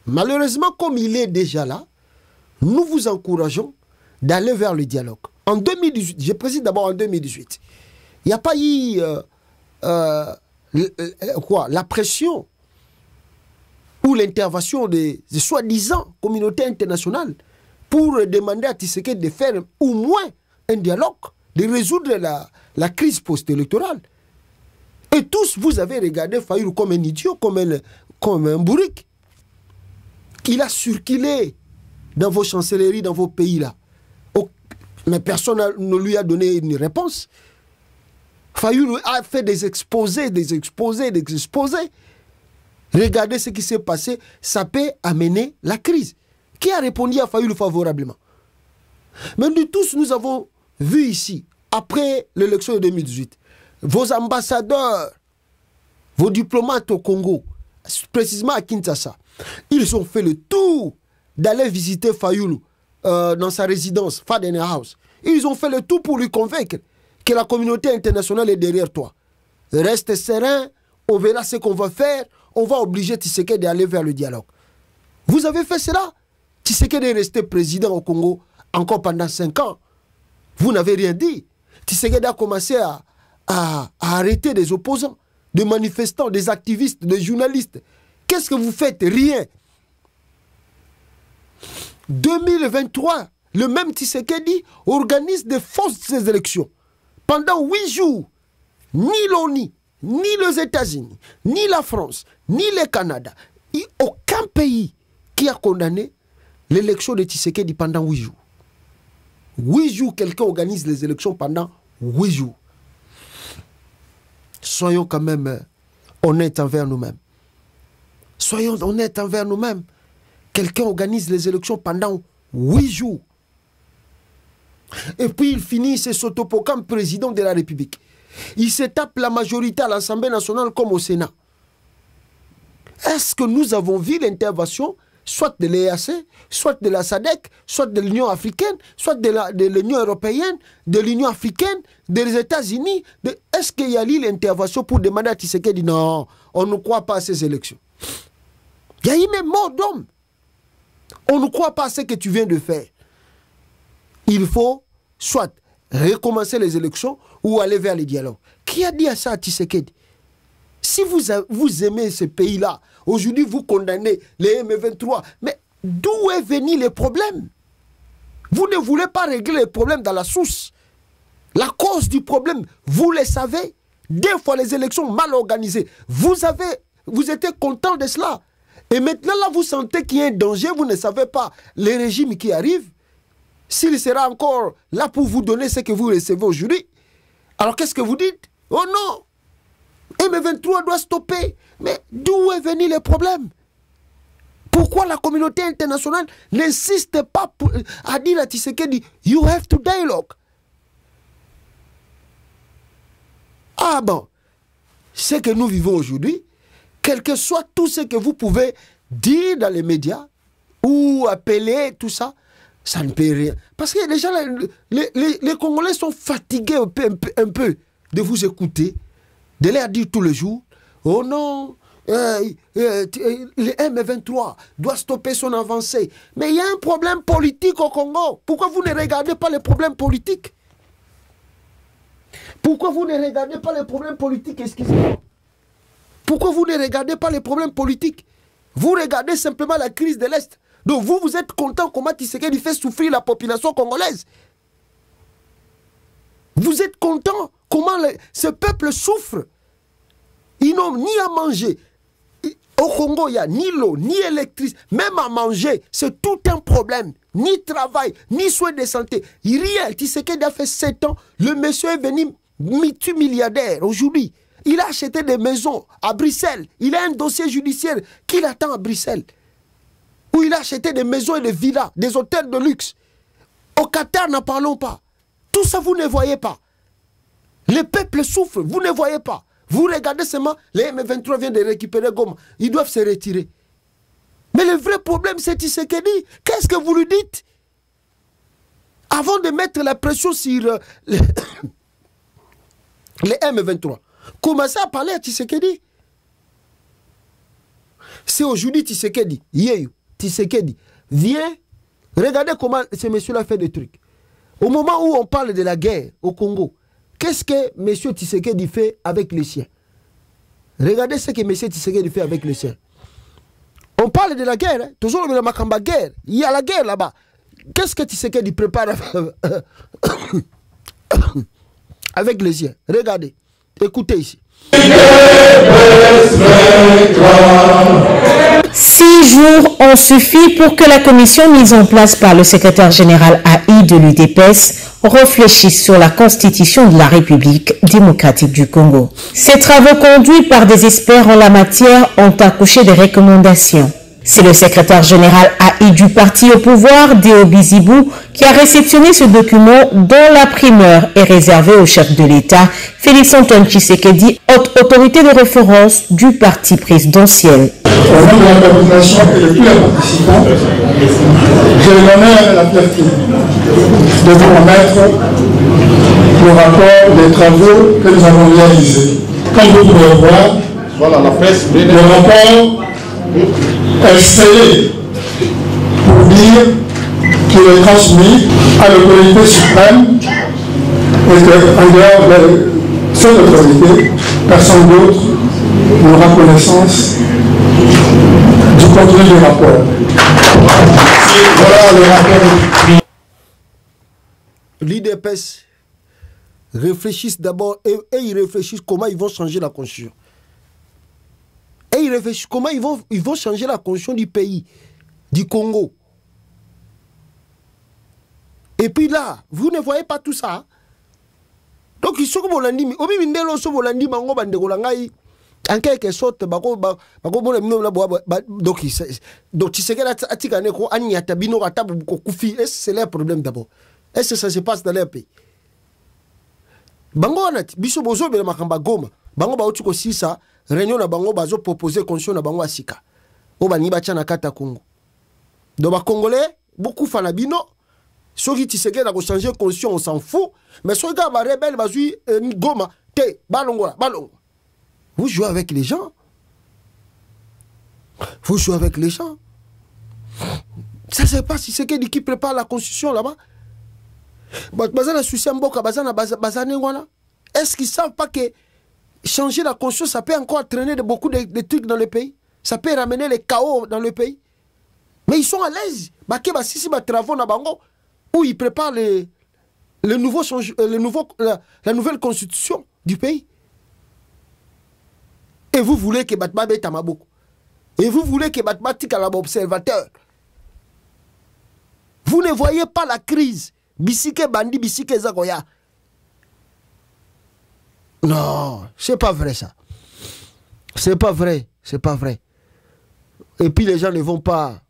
Malheureusement, comme il est déjà là, nous vous encourageons d'aller vers le dialogue. En 2018, je précise d'abord en 2018, il n'y a pas eu la pression ou l'intervention des soi-disant communautés internationales pour demander à Tshisekedi de faire au moins un dialogue, de résoudre la crise post-électorale. Et tous, vous avez regardé Fayulu comme un idiot, comme un bourrique. Il a circulé dans vos chancelleries, dans vos pays-là. Mais personne ne lui a donné une réponse. Fayulu a fait des exposés. Regardez ce qui s'est passé, ça peut amener la crise. Qui a répondu à Fayulu favorablement? Mais nous tous, nous avons vu ici, après l'élection de 2018, vos ambassadeurs, vos diplomates au Congo, précisément à Kinshasa, ils ont fait le tour d'aller visiter Fayulu dans sa résidence, Faden House. Ils ont fait le tout pour lui convaincre que la communauté internationale est derrière toi. Reste serein, on verra ce qu'on va faire, on va obliger Tshisekedi d'aller vers le dialogue. Vous avez fait cela? Tshisekedi est resté président au Congo encore pendant 5 ans. Vous n'avez rien dit. Tshisekedi a commencé à arrêter des opposants, des manifestants, des activistes, des journalistes. Qu'est-ce que vous faites? Rien. 2023, le même Tshisekedi organise de fausses élections. Pendant 8 jours, ni l'ONU, ni les États-Unis, ni la France, ni le Canada, aucun pays qui a condamné l'élection de Tshisekedi pendant 8 jours. 8 jours, quelqu'un organise les élections pendant 8 jours. Soyons quand même honnêtes envers nous-mêmes. Soyons honnêtes envers nous-mêmes. Quelqu'un organise les élections pendant 8 jours. Et puis il finit, c'est s'autoproclame président de la République. Il se tape la majorité à l'Assemblée nationale comme au Sénat. Est-ce que nous avons vu l'intervention soit de l'EAC, soit de la SADC, soit de l'Union africaine, soit de l'Union européenne, de l'Union africaine, des États-Unis? Est-ce qu'il y a eu l'intervention pour demander à Tshisekedi? Non, on ne croit pas à ces élections. Il y a eu même mort d'homme. On ne croit pas à ce que tu viens de faire. Il faut soit recommencer les élections ou aller vers les dialogues. Qui a dit à ça à Tshisekedi? Si vous aimez ce pays-là, aujourd'hui vous condamnez les M23, mais d'où est venu le problème? Vous ne voulez pas régler le problème dans la source. La cause du problème, vous le savez. Des fois les élections mal organisées. Vous étiez content de cela. Et maintenant là vous sentez qu'il y a un danger, vous ne savez pas le régime qui arrive. S'il sera encore là pour vous donner ce que vous recevez aujourd'hui, alors qu'est-ce que vous dites? Oh non, M23 doit stopper. Mais d'où est venu le problème? Pourquoi la communauté internationale n'insiste pas à dire à Tshisekedi, you have to dialogue? Ah bon, ce que nous vivons aujourd'hui, quel que soit tout ce que vous pouvez dire dans les médias ou appeler, tout ça, ça ne peut rien. Parce que déjà, les Congolais sont fatigués un peu de vous écouter, de leur dire tous les jours, oh non, le M23 doit stopper son avancée. Mais il y a un problème politique au Congo. Pourquoi vous ne regardez pas les problèmes politiques? Pourquoi vous ne regardez pas les problèmes politiques? Excusez-moi. Pourquoi vous ne regardez pas les problèmes politiques? Vous regardez simplement la crise de l'Est. Donc vous êtes content comment Tshisekedi fait souffrir la population congolaise. Vous êtes content comment ce peuple souffre. Ils n'ont ni à manger. Au Congo, il n'y a ni l'eau, ni électricité. Même à manger, c'est tout un problème. Ni travail, ni soins de santé. Rien. Tshisekedi a fait 7 ans. Le monsieur est venu multimilliardaire aujourd'hui. Il a acheté des maisons à Bruxelles. Il a un dossier judiciaire qui l'attend à Bruxelles. Où il a acheté des maisons et des villas, des hôtels de luxe. Au Qatar, n'en parlons pas. Tout ça, vous ne voyez pas. Le peuple souffre, vous ne voyez pas. Vous regardez seulement, les M23 viennent de récupérer Goma. Ils doivent se retirer. Mais le vrai problème, c'est Tshisekedi. Qu'est-ce que vous lui dites? Avant de mettre la pression sur les M23, commencez à parler à Tshisekedi. C'est aujourd'hui Tshisekedi, Tshisekedi vient Regardez comment ce monsieur-là fait des trucs. Au moment où on parle de la guerre au Congo, qu'est-ce que M. Tshisekedi fait avec les siens? Regardez ce que M. Tshisekedi fait avec les siens. On parle de la guerre, hein? Toujours le Makamba guerre. Il y a la guerre là-bas. Qu'est-ce que Tshisekedi prépare avec les siens? Regardez, écoutez ici. 6 jours ont suffi pour que la commission mise en place par le secrétaire général AI de l'UDPS réfléchisse sur la constitution de la République démocratique du Congo. Ces travaux conduits par des experts en la matière ont accouché des recommandations. C'est le secrétaire général AI du parti au pouvoir, Deo Bizibou, qui a réceptionné ce document dont la primeur est réservée au chef de l'État, Félix-Antoine Tshisekedi, haute autorité de référence du parti présidentiel. Au nom de la population et de tous les participants, j'ai l'honneur et la fierté de vous remettre le rapport des travaux que nous avons réalisés. Comme vous pouvez le voir, voilà, la presse, le rapport est scellé pour dire qu'il est transmis à l'autorité suprême et qu'en dehors de cette autorité, personne d'autre n'aura connaissance du contenu du rapport. Voilà le rapport. L'IDPS réfléchissent d'abord et ils réfléchissent comment ils vont changer la constitution. Et ils réfléchissent comment ils vont changer la constitution du pays, du Congo. Et puis là, vous ne voyez pas tout ça. Donc ils sont comme on l'a dit, en quelque sorte, c'est leur problème d'abord. Est-ce que ça se passe dans leur pays? Bango anati biso bozo bela makamba Goma. Bango ba uti ko sisa réunion na bango bazo proposer constitution na bango asika. O ba ni ba tia na kata Congo. Donc ba congolais beaucoup fana bino soki Tshisekedi na ko changer constitution on s'en fout, mais soki ga ba rebelle bazui Goma te balongola balongo. Vous jouez avec les gens. Vous jouez avec les gens. Ça c'est pas Tshisekedi qui prépare la constitution là-bas. Est-ce qu'ils ne savent pas que changer la constitution, ça peut encore entraîner beaucoup de trucs dans le pays? Ça peut ramener les chaos dans le pays. Mais ils sont à l'aise. Où ils préparent la nouvelle constitution du pays. Et vous voulez que Batma bête à Maboko. Et vous voulez que Batma tique à l'observateur. Vous ne voyez pas la crise. Bisike bandi, bisike zagoya. Non, c'est pas vrai ça. C'est pas vrai, c'est pas vrai. Et puis les gens ne vont pas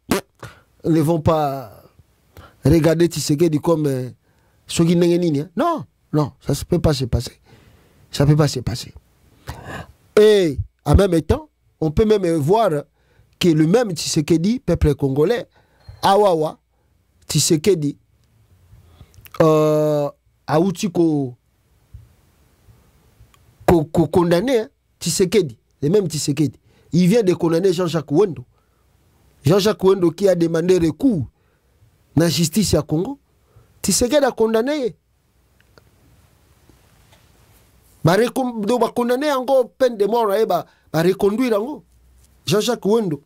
regarder Tshisekedi comme Sogi Nengenini. Non, non, ça ne peut pas se passer. Ça ne peut pas se passer. Et en même temps, on peut même voir que le même Tshisekedi, peuple congolais, Awawa, Tshisekedi, Aouti condamné Tshisekedi, le même Tshisekedi. Il vient de condamner Jean-Jacques Wendo. Jean-Jacques Wendo qui a demandé recours dans la justice à Congo. Tshisekedi a condamné. Il a condamné encore peine de mort, il va reconduire encore Jean-Jacques Wendo.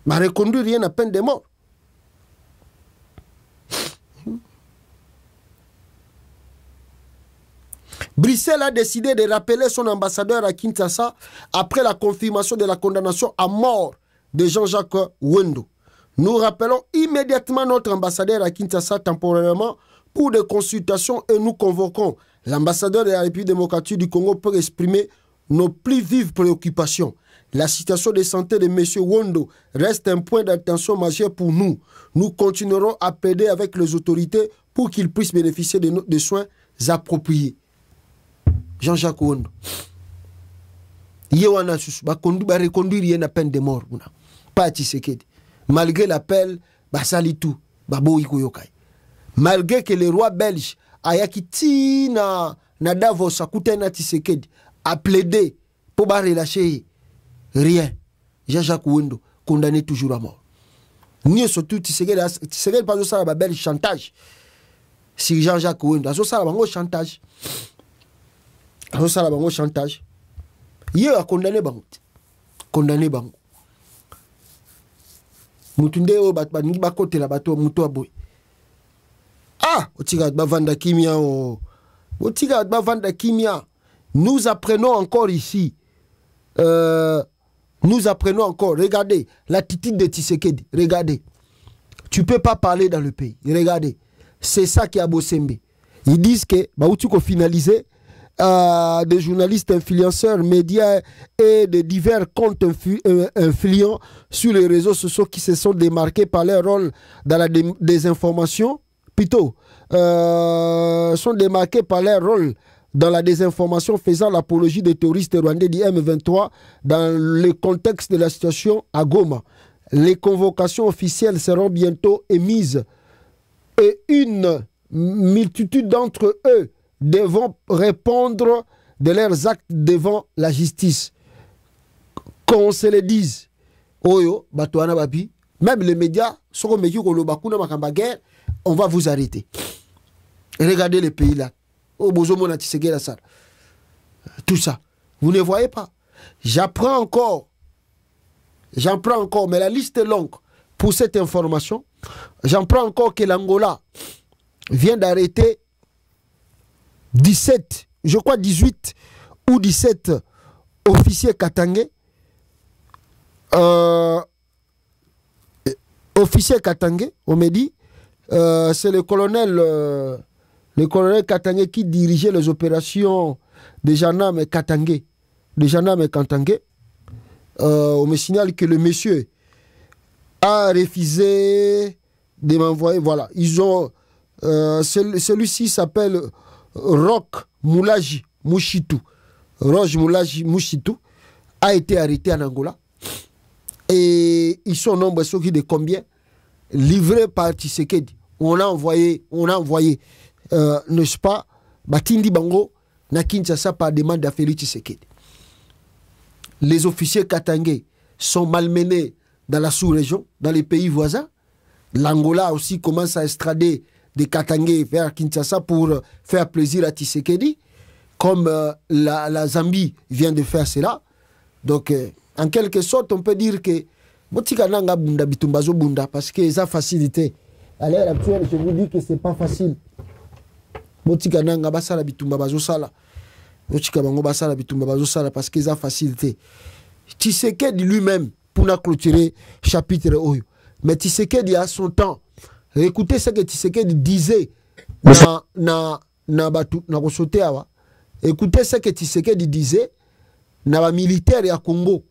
Il va reconduire rien à peine de mort. Bruxelles a décidé de rappeler son ambassadeur à Kinshasa après la confirmation de la condamnation à mort de Jean-Jacques Wendo. Nous rappelons immédiatement notre ambassadeur à Kinshasa temporairement pour des consultations et nous convoquons l'ambassadeur de la République démocratique du Congo pour exprimer nos plus vives préoccupations. La situation de santé de M. Wendo reste un point d'attention majeur pour nous. Nous continuerons à plaider avec les autorités pour qu'ils puissent bénéficier de soins appropriés. Jean-Jacques Wendo. Yewana susu ba reconduire yena peine de mort una. Pas Tshisekedi. Malgré l'appel basali tout baboyi koyokai. Malgré que le roi belge ayakiti na Davos akutena Tshisekedi a plaidé pour ba relâcher rien. Jean-Jacques Wendo condamné toujours à mort. Ni surtout Tshisekedi pas ça la belle chantage. Si Jean-Jacques Wendo, ça la bango chantage. Ça la bango chantage. Il a condamné bango. Condamné bango. Mutunde o batba ni ba côté la bato muto aboy. Ah, otiga ba vanda kimia o. Otiga ba vanda kimia. Nous apprenons encore ici. Nous apprenons encore. Regardez l'attitude de Tshisekedi. Regardez. Tu peux pas parler dans le pays. Regardez. C'est ça qui a Bossembe. Ils disent que Baoutuko finalisé des journalistes influenceurs, médias et de divers comptes influents sur les réseaux sociaux qui se sont démarqués par leur rôle dans la désinformation. Plutôt, sont démarqués par leur rôle dans la désinformation faisant l'apologie des terroristes rwandais du M23 dans le contexte de la situation à Goma. Les convocations officielles seront bientôt émises et une multitude d'entre eux devront répondre de leurs actes devant la justice. Qu'on se le dise, Oyo, Batouana Babi, même les médias, on va vous arrêter. Regardez les pays là. Tout ça. Vous ne voyez pas. J'en prends encore, mais la liste est longue pour cette information. J'en prends encore que l'Angola vient d'arrêter 17, je crois 18 ou 17 officiers katangais. Officiers katangais, on me dit, c'est le colonel Katangé qui dirigeait les opérations de gendarmes Katangé. On me signale que le monsieur a refusé de m'envoyer. Voilà, ils ont. Celui-ci s'appelle Roch Moulaji Mouchitou. Roch Moulaji Mouchitou a été arrêté en Angola. Et ils sont nombreux, ceux qui de combien? Livrés par Tshisekedi. On a envoyé, n'est-ce pas, Batindi Bango, na Kinshasa par demande d'affaires Tshisekedi. Les officiers katangais sont malmenés dans la sous-région, dans les pays voisins. L'Angola aussi commence à extrader des Katangais vers Kinshasa pour faire plaisir à Tshisekedi, comme la Zambie vient de faire cela. Donc, en quelque sorte, on peut dire que Botikananga Bunda Bitumbazo Bunda, parce que ça facilité. À l'heure actuelle, je vous dis que ce n'est pas facile. Botikananga Basala Bitumbazo Sala. Botikananga Basala Bitumbazo Sala, parce que ça facilité. Tshisekedi lui-même, pour nous clôturer chapitre Oyo. Mais Tshisekedi a son temps. Écoutez ce que Tshisekedi disait écoutez ce que Tshisekedi disait dans les militaires à Congo.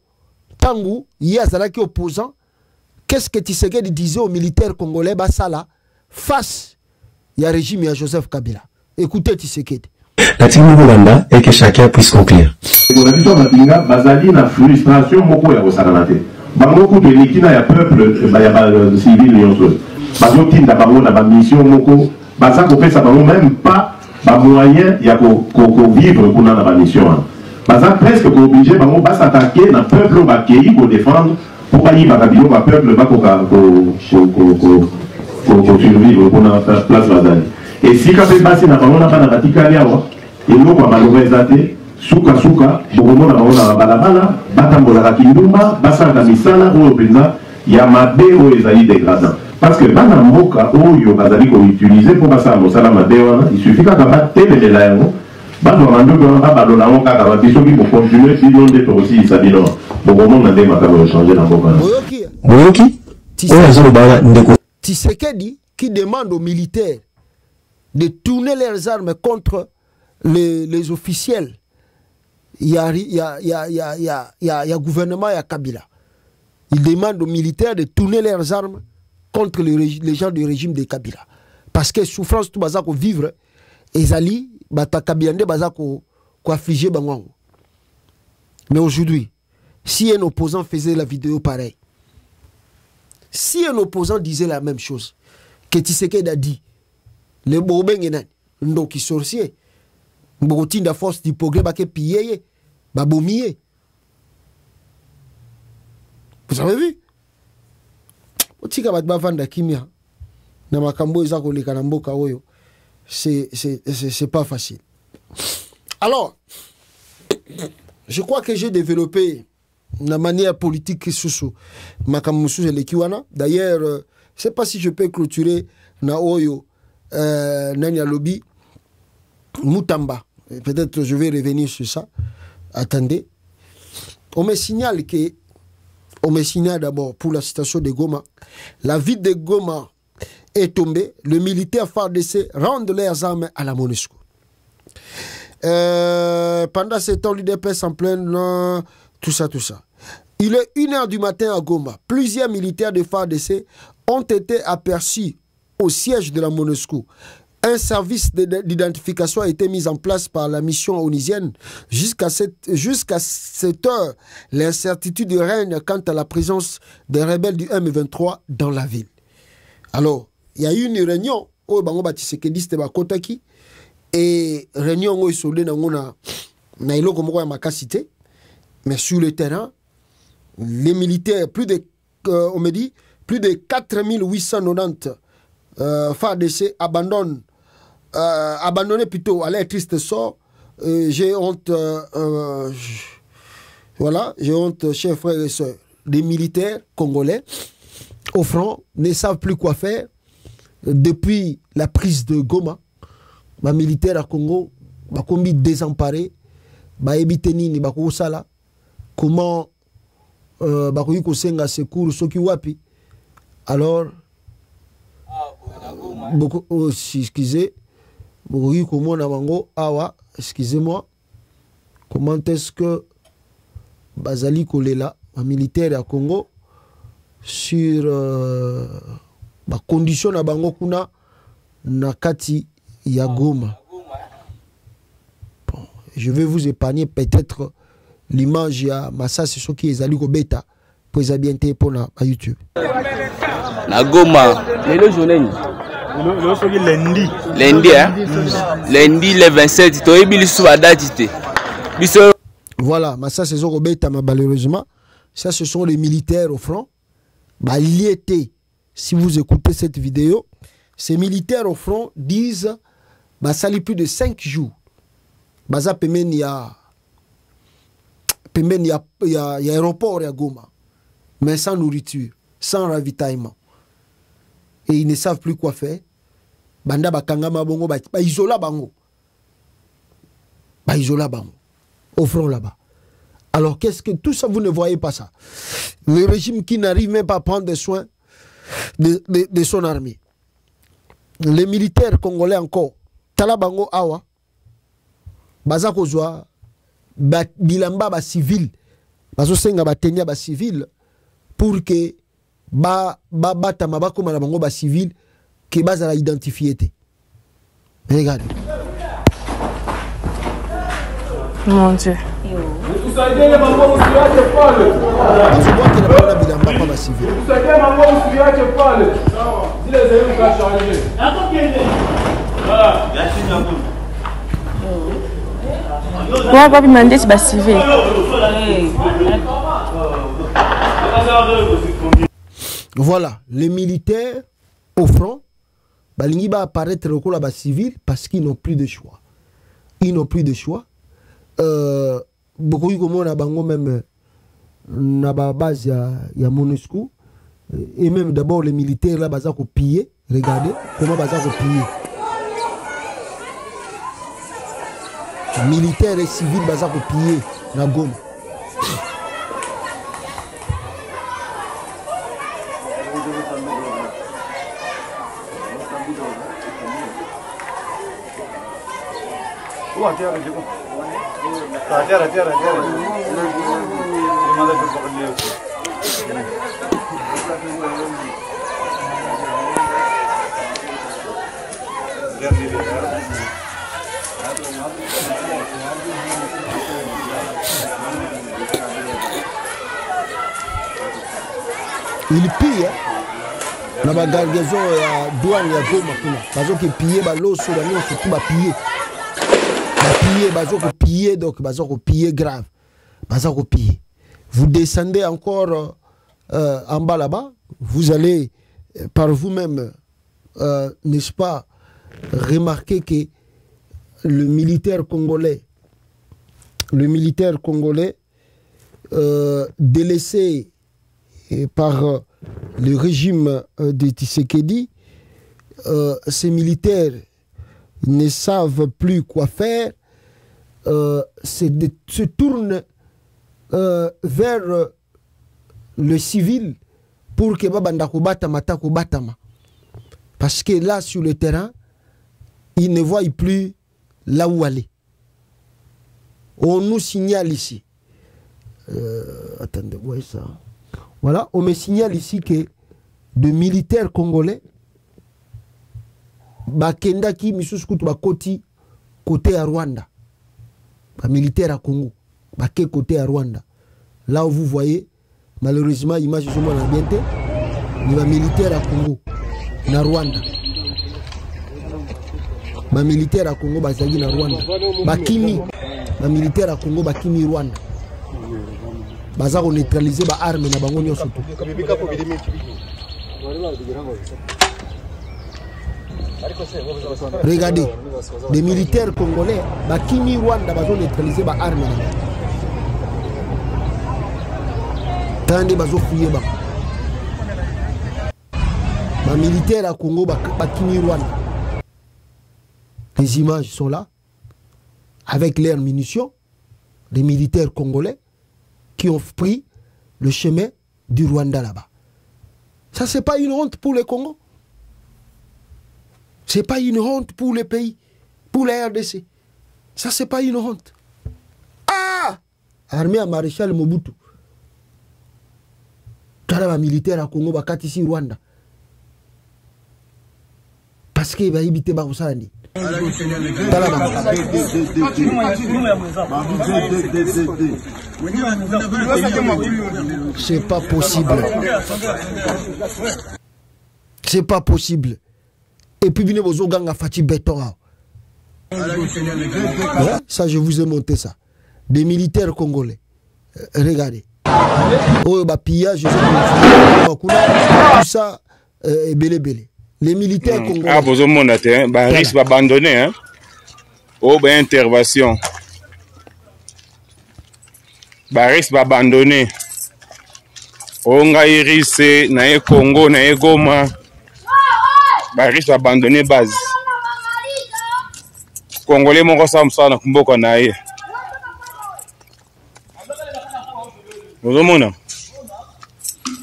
Tangu, il y a des opposants. Qu'est-ce que Tshisekedi disait aux militaires congolais basala face au régime de Joseph Kabila? Écoutez Tshisekedi. La team Rwanda et que chacun puisse conclure. Bazali na frustration moko ya kosakanate. Bango ko de likina ya peuple ya civil nyonso. Bazo tinda bango na ba mission moko baza ko pesa bango même pas ba moyen ya ko vivre kuna na ba mission. Baza presque ko obligé bango ba s'attaquer na peuple ba kei ko défendre pour ba yiba kabilo ba peuple ba ko survivre kuna place Bazali. Et si ka pe passer na bango na ba na batikali awa eloko malheureusement suka bokomona baona balabala batambolaka kindumba basalaka misala oyo mpenza ya mabe oyo ezali dégradant parce que bana mboka oyo bazali koutilize mpo basala mosala mabe wana isuffit kaka batelemela yango bazwa mandoki wana babalola yango kaka babi soki bokontinue bino nde tokosilisa bino bokomona nde makambo echange na mboka boyoki Tshisekedi qui demande aux militaires de tourner leurs armes contre les officiels. Il y a gouvernement, il y a Kabila. Il demande aux militaires de tourner leurs armes contre les gens du régime de Kabila. Parce que souffrance tout baza ko vivre, ezali bata Kabilande baza ko affliger bango. Mais aujourd'hui, si un opposant faisait la vidéo pareille, si un opposant disait la même chose que Tshisekedi a dit, le Bobengenan, donc il sorcier, Mbogotinda force du progrès baké pillé, babomié. Vous avez vu? otika bat bavanda kimia na makambo eza koleka na mboka oyo c'est pas facile. Alors je crois que j'ai développé la manière politique sous makambo sous elekiwana. D'ailleurs je sais pas si je peux clôturer na oyo nani lobby Mutamba. Peut-être je vais revenir sur ça. Attendez. On me signale d'abord pour la situation de Goma. La ville de Goma est tombée. Le militaire FARDC rendent leurs armes à la MONUSCO. Pendant ce temps, l'UDPS en pleine... tout ça. Il est 1h du matin à Goma. Plusieurs militaires de FARDC ont été aperçus au siège de la MONUSCO. Un service d'identification a été mis en place par la mission onusienne. Jusqu'à cette heure, l'incertitude règne quant à la présence des rebelles du M23 dans la ville. Alors, il y a eu une réunion au Bango Batisekedi Steba Kotaki et réunion où isolé na iloko moko ya makasité, mais sur le terrain, les militaires, on me dit, plus de 4890 FARDC abandonné plutôt à l'air triste sort. J'ai honte, voilà, j'ai honte, chers frères et sœurs. Des militaires congolais au front ne savent plus quoi faire depuis la prise de Goma. Les militaires à Congo, ils sont désemparés, ils sont sala. Comment ils sont secours, ceux qui wapi. Alors, excusez, excusez-moi, comment est-ce que Bazali Kolela, un militaire à Congo, sur la condition à Bango Kuna, Nakati Yagoma. Bon, je vais vous épargner peut-être l'image à Massa, c'est ce qui est Zali Kobeta, pour les bien pour YouTube. Nagoma, lundi le 27, voilà, mais ça c'est Zogobeta, malheureusement. Ça ce sont les militaires au front. Il y était, si vous écoutez cette vidéo, ces militaires au front disent ça a plus de 5 jours. Ça il y a aéroport à Goma, mais sans nourriture, sans ravitaillement. Et ils ne savent plus quoi faire. Banda bakangama bongo ba isola bango. Ba isola bango. Au front là-bas. Alors qu'est-ce que tout ça, vous ne voyez pas ça? Le régime qui n'arrive même pas à prendre soin de son armée. Les militaires congolais encore. Talabango awa. Baza kozwa bilamba ba civil. Bazo senga ba tenya ba civil pour que bata mabako malabango ba civil que base à la identifier. Regardez. Mon Dieu. Moi, papi m'a dit c'est civil. Voilà, les militaires au front, ils vont apparaître au là civil parce qu'ils n'ont plus de choix. Ils n'ont plus de choix. Beaucoup de gens même na base ya MONUSCO et même d'abord les militaires là baza ko piller. Regardez comment baza ko piller. Militaires et civils baza ko piller na Goma. Il pille na ba gargaison ya douane ya Goma kuna bazo ke piller ba loso ba nyonso tout ba piller. Piller, donc piller grave. Piller. Vous descendez encore en bas là-bas, vous allez par vous-même, n'est-ce pas, remarquer que le militaire congolais, délaissé par le régime de Tshisekedi, ces militaires ne savent plus quoi faire, se tournent vers le civil pour que babandako batama tako batama. Parce que là, sur le terrain, ils ne voient plus là où aller. On nous signale ici. Attendez, voyez ça. Voilà, on me signale ici que de militaires congolais, bakendaki misusukutu bakoti côté à Rwanda. Ba militaire à Congo, baké côté à Rwanda. Là où vous voyez, malheureusement, l'image est moins ambientée, mais ba militaire à Congo, na Rwanda. Ba militaire à Congo, bazali na Rwanda. Bakimi, ba militaire à Congo, bakimi Rwanda. Baza ko neutraliser ba arme na bango nyonso tout. Regardez, des militaires congolais, bakimi Rwanda bazo neutraliser ba arme na. Tande bazo fouiller ba. Ba militaires à Congo bakimi Rwanda. Les images sont là, avec leurs munitions, des militaires congolais qui ont pris le chemin du Rwanda là-bas. Ça, c'est pas une honte pour le Congo. C'est pas une honte pour le pays, pour la RDC. Ça, c'est pas une honte. Ah! Armée à maréchal Mobutu. Karaba militaire à Congo, bakati ici Rwanda. Parce qu'il va éviter Barosani. C'est pas possible. C'est pas possible. Et puis venez vos organes à Fatih Béton. Ça, je vous ai monté ça. Des militaires congolais. Regardez. Oh, bah pillage, tout ça, belé. Les militaires congolais. Ah, vous avez un risque d'abandonner, hein? Oh, ben, intervention. Risque d'abandonner. Oh, Ngaïris, Nae Congo, Nae Goma. Risque d'abandonner base. Congolais, mon ressort, ça, n'a pas naïe. Vous avez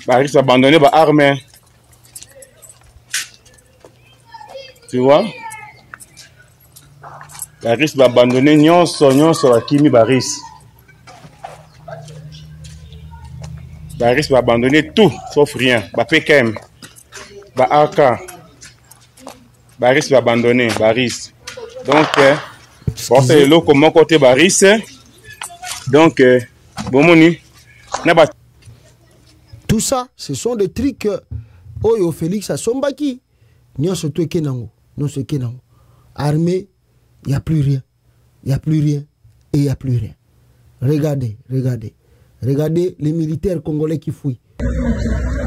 un risque d'abandonner l'armée. Tu vois? Baris va abandonner Nyon sur la Kimi Baris. Baris va abandonner tout, sauf rien. Ba PKM, ba AK. Baris va abandonner, Baris. Donc, bon, c'est l'eau comme mon côté Baris. Donc, bon, moni. Tout ça, ce sont des trucs. Oyo Félix a sombaki. Nyon se tué Kenango. Non, c'est Kenango. Armée, il n'y a plus rien. Il n'y a plus rien. Et il n'y a plus rien. Regardez, regardez. Regardez les militaires congolais qui fouillent.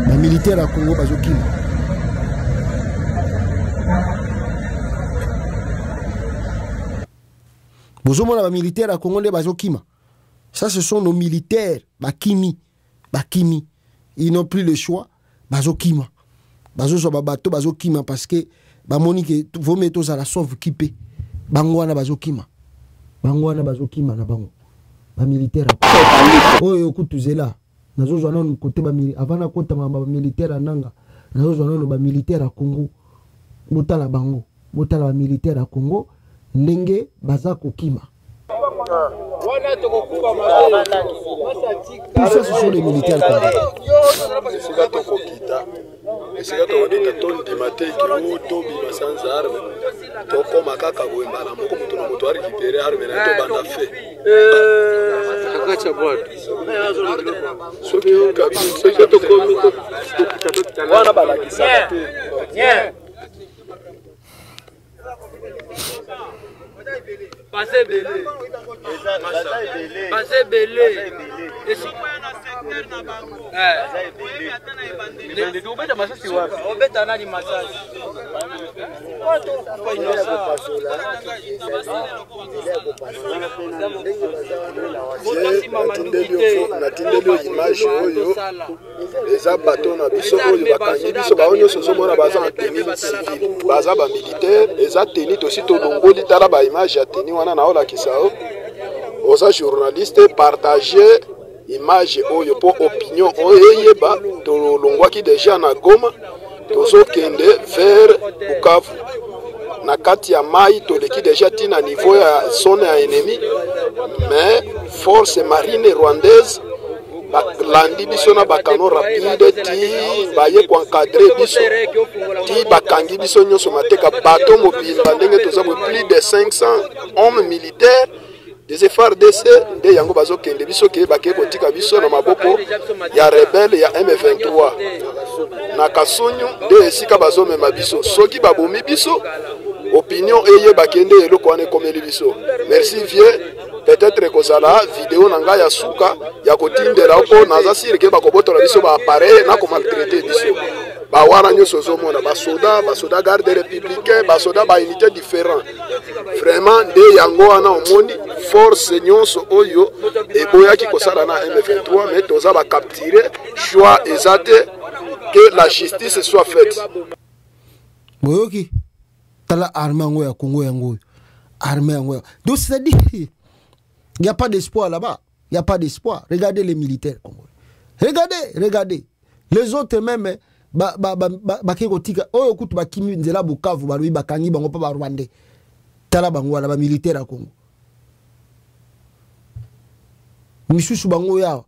Les militaires à Congo, Bazokima. Bozomona les militaires à Congo, Bazokima. Ça, ce sont nos militaires. Bakimi. Bakimi. Ils n'ont plus le choix. Bazokima. Bazo babato bazokima parce que bamoni que vos métaux à la sauve kipé bangwana bazokima na bango ba militaire oyo kutuzela nazo zwana no côté ba avant kota ba militaire ananga nazo zwana no ba militaire a Congo botala bango botala ba militaire a Congo ndenge baza kokima. Tout ça, ce sont les militaires congolais. C'est quand on dit que ton dématé qui est auto bima sans arme, to koma kaka boimba na moko mutu na mutu a récupérer arme na to banda fait. Akacha board. Soki on kabine soki to komi to wana bala kisaka. Passez belé. Passez belé. natindeli image oyo eza bato na biso oyo bakangi biso bao nyonso ozomona baza na teni civile baza bamilitaire eza teni tosi tolongoli tala baimage ya teni wana naolakisa o oza journaliste partage image oyo mpo opinion oyo eyeba tolongwaki deja na Goma tozokende vers Bukavu na kati ya mai toleki deja tina niveau ya zone ya ennemi mais force marine rwandaise balandi biso na bakano rapide ti baye koencadre biso ti bakangi biso nyonso mateka bato mobimba ndenge toza plus de 500 hommes militaires des FARDC nde yango bazokende biso ke bake kotika biso na maboko ya rebelle ya M23 na Kasunyu nde esika bazomema biso soki babomi biso opinion eye bakende eloko wana ekomeli biso. Merci vieux, peut-être kozala vidéo na ngai ya suka ya kotindela mpo naza sire ke bakobotola biso ba appareil na komaltraiter biso bawana nyonso ozomona basoda garde républicain basoda ba unité différent vraiment nde yango wana omoni force nyonso oyo eboyaki kosala na M23 mais toza bakaptire choix eza te que la justice soit faite. Boyoki tala armée yango ya Congo yango armée yango donc c'est-à-dire il n'y a pas d'espoir là-bas, il n'y a pas d'espoir. Regardez les militaires congolais, regardez les autres même bakekotika oyo kutu bakimi nzela Bukavu balubi bakangi bango pa ba Rwandais tala bango wana ba militaire ya Congo misusu bango ya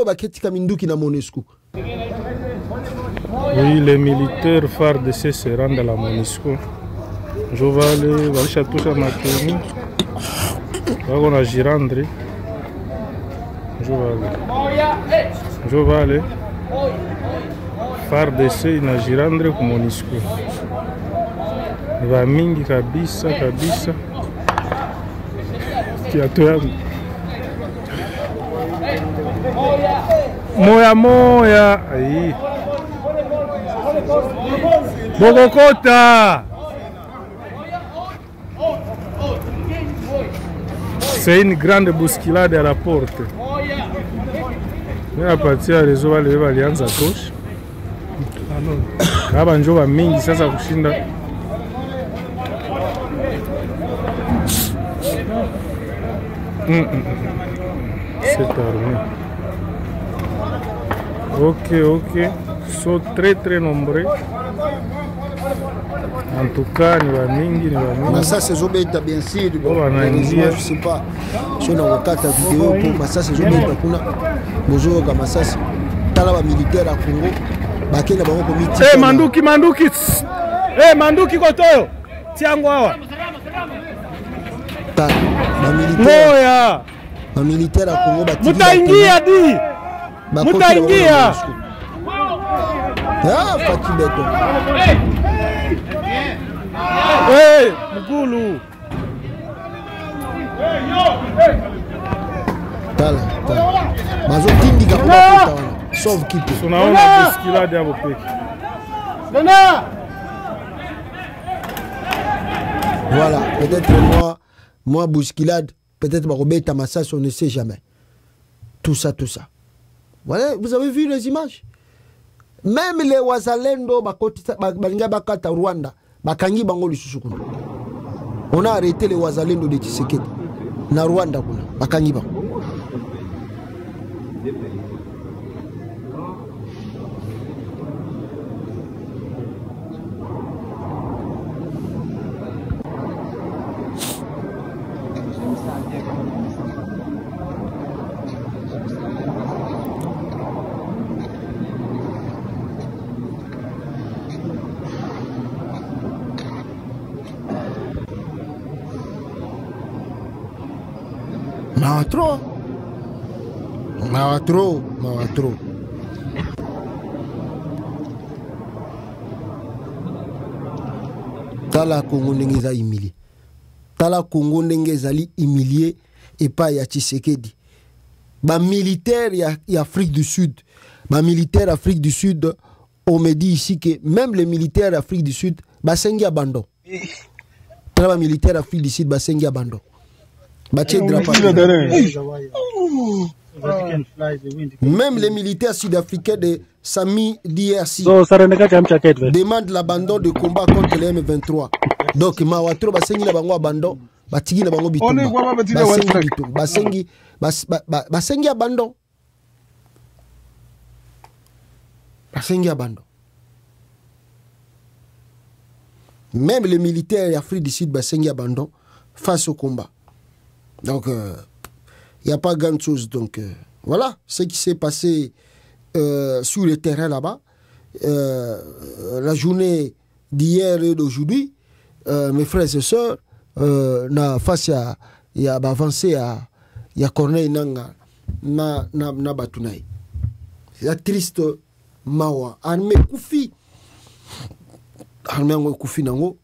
baketika minduki na MONUSCO. Oui, les militaires FARDC se rendent à la MONUSCO. Je vais aller à Château Makeni. On a Girandre. Je vais aller. FARDC na Girandre ku MONUSCO. Ba mingi kabisa. Kiatu moya ayi Bogokota. C'est une grande bousculade à la porte. Mais à partir ya réseau wale walianza tosha. Kaba njoba mingi sasa kushinda. C'est armé. Ok. Sont très nombreux. En tout cas, nous avons mingi. Mais ça, c'est Zobeta, bien sûr. Je sais pas. Si on a un cas de vidéo, mais ça, c'est Zobeta. Bonjour, comme ça, c'est Talaba militaire à Congo. Bakena bango komiti. Manduki. Manduki kotoyo. Tiangwa. Militaire. Ba militaire à Congo batiki. Mutaingia di. Mutaingia. Ah, Fati Beto. Hey, Mugulu. Tala. Mazo tindika kwa kuta wana. Sauve kitu. Tunaona bousculade ya bopeki. Voilà, peut-être moi bousculade, peut-être Robert Massas, on ne sait jamais. Tout ça. Voilà, vous avez vu les images? Même les Wazalendo balinga bakata Rwanda, bakangi bango lisusu kuna. On a arrêté les Wazalendo de Tshisekedi na Rwanda kuna, bakangi bango. Trop. Tala Congo ndenge za humilié. Tala Congo ndenge zali humilié et pas ya Tshisekedi. Bah militaire y Afrique du Sud. Bah militaire Afrique du Sud, on me dit ici que même les militaires d'Afrique du Sud, bah sengi abandon. Bah militaire Afrique du Sud, bah sengi abandon. Bah tché drapeau. Même les militaires sud-africains de Sami DRC demandent l'abandon de combat contre les M23. Donc, Mawatro, basengi na bango abandon, batigi na bango bitumba. Basengi abandon. Basengi abandon. Même les militaires d'Afrique du Sud, basengi abandon face au combat. Donc, il n'y a pas grand chose. Donc, voilà ce qui s'est passé sur le terrain là-bas. La journée d'hier et d'aujourd'hui, mes frères et sœurs, face à avancé à Corneille Nanga na Batunaï. C'est la triste mawa. Armée Koufi. Armée Koufi nango.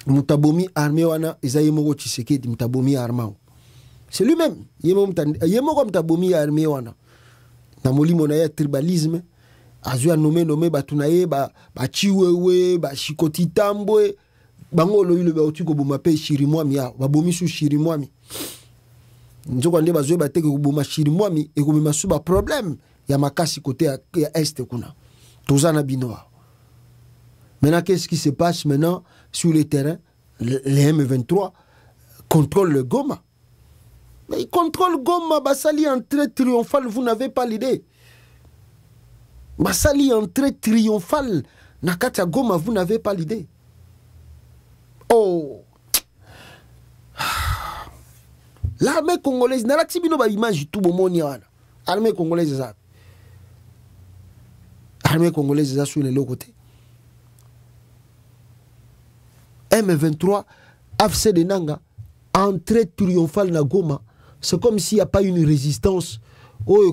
Mutabomi armée wana Isaïmogo Tshisekedi Mutabomi armao. C'est lui-même. Yemo Mutabomi armée wana. Na molimo na ya tribalisme. Azua nommé Batunaye ba chiwewe ba shikoti tambwe. Bango lo yule ba otiko boma pe shirimwami ya babomi su shirimwami. Njoko nde bazwe bateke kuboma shirimwami e kubima su ba problème ya makasi côté ya est kuna. Tozana binoa. Maintenant, qu'est-ce qui se passe maintenant sur le terrain? Les M23 contrôlent le Goma. Mais ils contrôlent Goma, Bassali entrée triomphale, vous n'avez pas l'idée. Bassali entrée triomphale, Nakata Goma, vous n'avez pas l'idée. Oh! L'armée congolaise, Naratibino ba image tout bon moni wana. Armée congolaise ça. Armée congolaise ça sur les deux côtés. M23, AFC de Nanga, entrée triomphale na Goma. C'est comme s'il n'y a pas une résistance. Oh,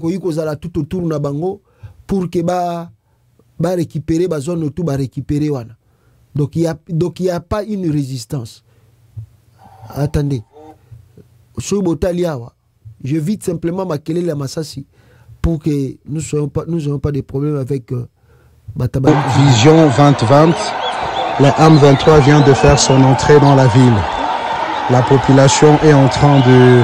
tout autour na bango pour que ba récupérer ba zone autour ba récupérer wana. Donc il y a pas une résistance. Attendez. Je vide simplement ma la Massassi pour que nous n'ayons pas de problèmes avec Bataba. Vision 2020. La M23 vient de faire son entrée dans la ville. La population est en train de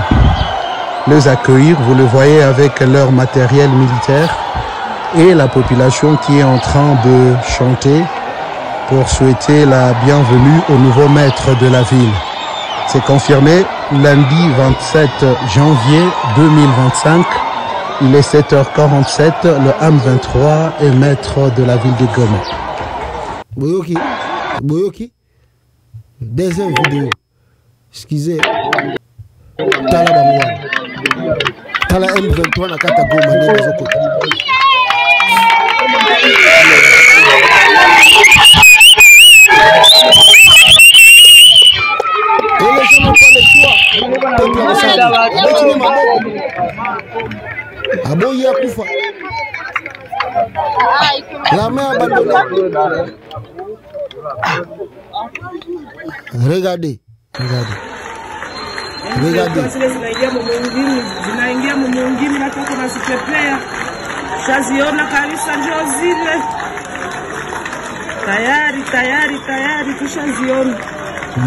les accueillir. Vous le voyez avec leur matériel militaire. Et la population qui est en train de chanter pour souhaiter la bienvenue au nouveau maître de la ville. C'est confirmé lundi 27 janvier 2025. Il est 7h47. Le M23 est maître de la ville de Goma. Boyoki, deuxième vidéo. Excusez. Tala Bamouane. Tala M23 na kata Goma ne bazoko. Et les gens n'ont pas le choix. Aboyi akufa. La main abandonnée. Regardez. Tayari tushaziona.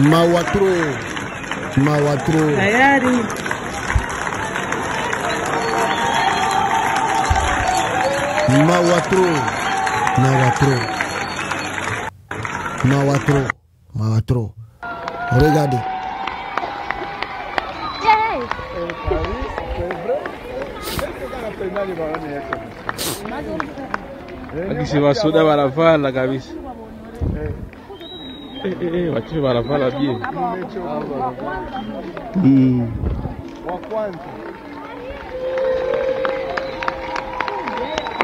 Mawatro. Tayari. Mawatro. Regardez. Akisi wasoda wanavala kabisa. Watu wanavala bien. Wa kwanza.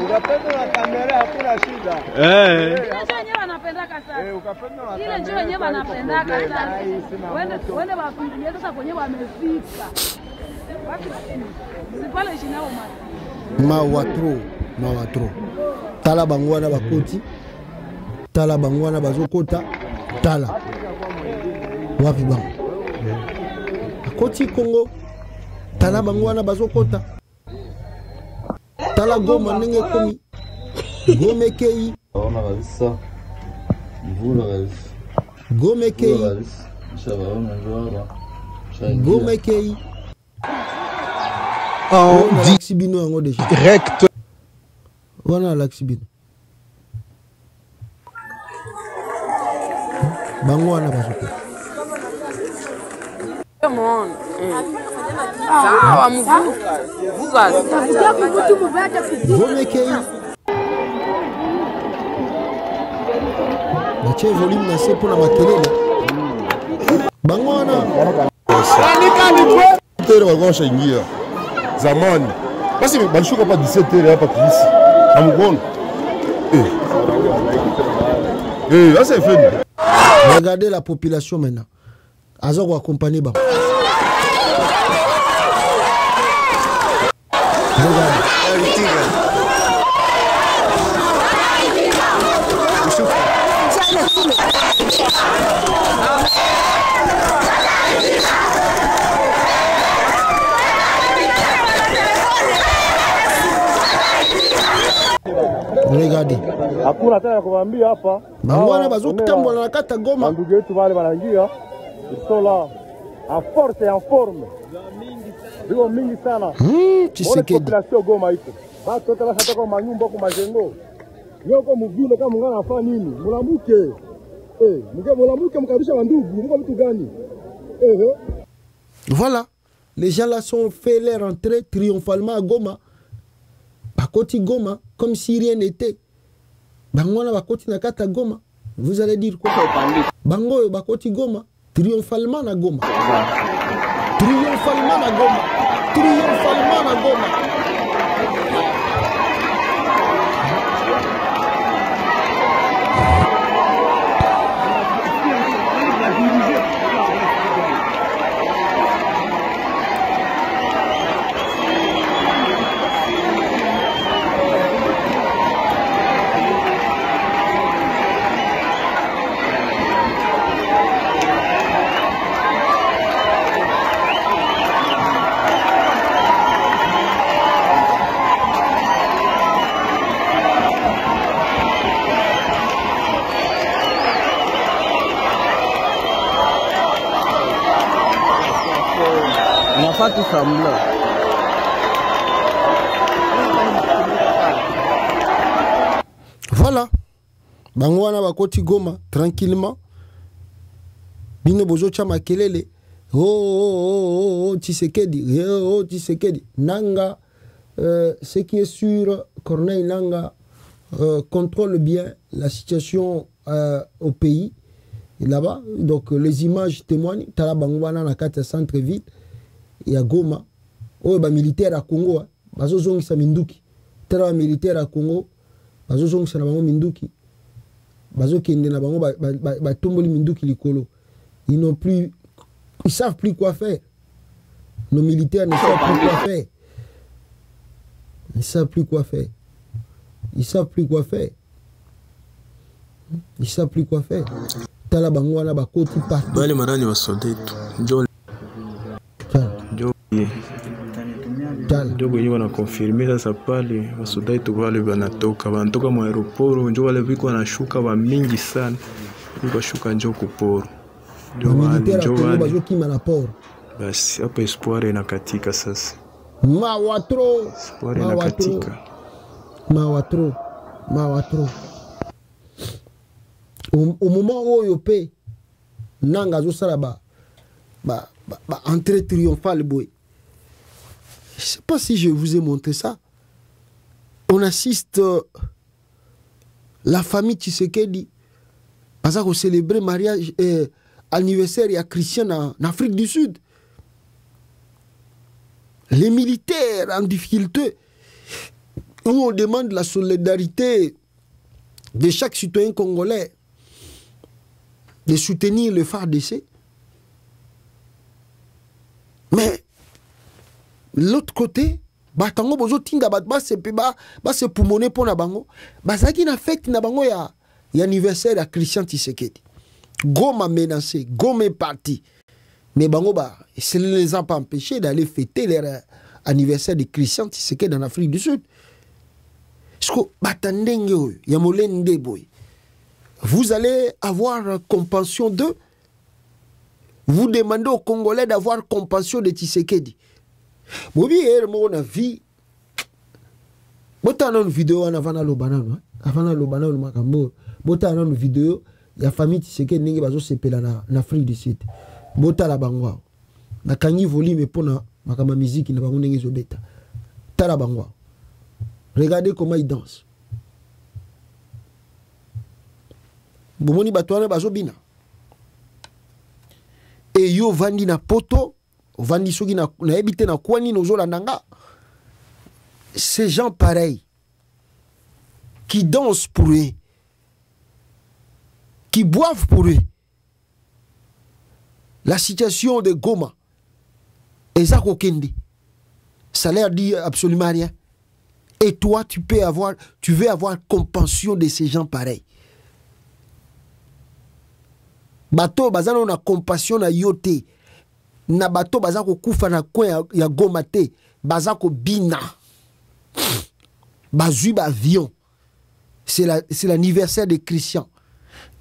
Ukapenda na kamera hakuna shida. Sasa wenyewe wanapendaka sana. Ukapenda na ile njoo wenyewe wanapendaka sana. Wende wafungulie sasa kwenye wamefika. Sipale jinao Mawatro. Tala bangwana bakoti. Tala bangwana bazokota. Tala. Wapi bango. Koti Congo. Tala bangwana bazokota. Tala Goma nenge komi. Gome kei. Gome kei. Gome kei. En direct. Voilà l'axibino. Bango wana basuko. Come on. Sawa mvu. Vuga. Gome kei. Bache volume na se pona makelele. Bango wana. Tere wakosha ingia. Zamani. Basi balishuka pa 17h hapa kisi. Amukono. Là c'est fini. Regardez la population maintenant. Azoko accompagner ba. Regardez. Hakuna tena kuambia hapa. Bangwana bazokutambola na kata Goma. Ndugu yetu wale wanaingia. Sola en force et en forme. Ndio mingi sana. Tshisekedi. Population Goma iko. Watu wote wanataka kwa manyumba kwa majengo. Yoko mvile kama mngana afanya nini? Mulamuke. Mulamuke mkaribisha wandugu. Mko mtu gani? Voilà. Les gens là sont fait leur entrée triomphalement à Goma. Bakoti Goma, comme si rien n'était. Bangwana bakoti na kata Goma. Vous allez dire quoi? Bango bakoti Goma, triomphalement na Goma. Triomphalement na Goma. Triomphalement na Goma. Voilà. Bangwana bakoti Goma tranquillement. Bino bozo chama kelele. Oh Tshisekedi. Oh Tshisekedi. Nanga ce qui est sûr, Corneille Nanga contrôle bien la situation au pays. Là-bas, donc les images témoignent. Tala bangwana na kata centre-ville. Ya Goma. Oh ba militaire à Congo. Bazo zongisa minduki. Tala militaire à Congo. Bazo zongisa na bango minduki. Bazo kende na bango ba tomboli minduki likolo. Ils n'ont plus, ils savent plus quoi faire. Nos militaires ne savent plus quoi faire. Ils savent plus quoi faire. Ils savent plus quoi faire. Ils savent plus quoi faire. Tala bango wana ba koti partout. Bale marani wa soldat. Njo kwenye wanakonfirme sasa pale wasudai tu wale wanatoka mwa aeroporo njo wale viko wanashuka wa mingi sana viko shuka njo kuporo basi hapo espoir inakatika sasa espoir inakatika au moment où yope nanga zo sala ba entrée triomphale boy. Je ne sais pas si je vous ai montré ça. On assiste la famille Tshisekedi parce qu'on célébrait mariage anniversaire à Christian en Afrique du Sud. Les militaires en difficulté, où on demande la solidarité de chaque citoyen congolais de soutenir le FARDC. Mais l'autre côté, batango bozo tinga ba se pulmoner pour na bango, bazaki na fête na bango ya anniversaire à Christian Tshisekedi. Goma menacé, Goma est parti. Mais bango ça ne les a pas empêchés d'aller fêter leur anniversaire de Christian Tshisekedi en Afrique du Sud. Vous allez avoir compassion d'eux. Vous demandez aux Congolais d'avoir compassion de Tshisekedi. Mobi mon avis. Bota une vidéo en avant le banane, avant le banane le makambo. Bota une vidéo, la famille Tshisekedi ningi bazo sepela na Afrique du Sud. Bota la bangwa. Na kangi volume pona makama musique na bango ningi zo beta. Tala bangwa. Regardez comment ils dansent. Bomoni batwana bazo bina. Et yo vandi na poto, vandi soki na ebité na kwani nozola nanga. Ces gens pareils qui dansent pour eux, qui boivent pour eux. La situation de Goma, Ezako Kendi, ça leur dit absolument rien. Et toi, tu veux avoir compassion de ces gens pareils. Bato bazano na compassion na yote. Na bato bazako kufa na coin ya Goma te, bazako bina. Bazui avion. C'est l'anniversaire de Christian.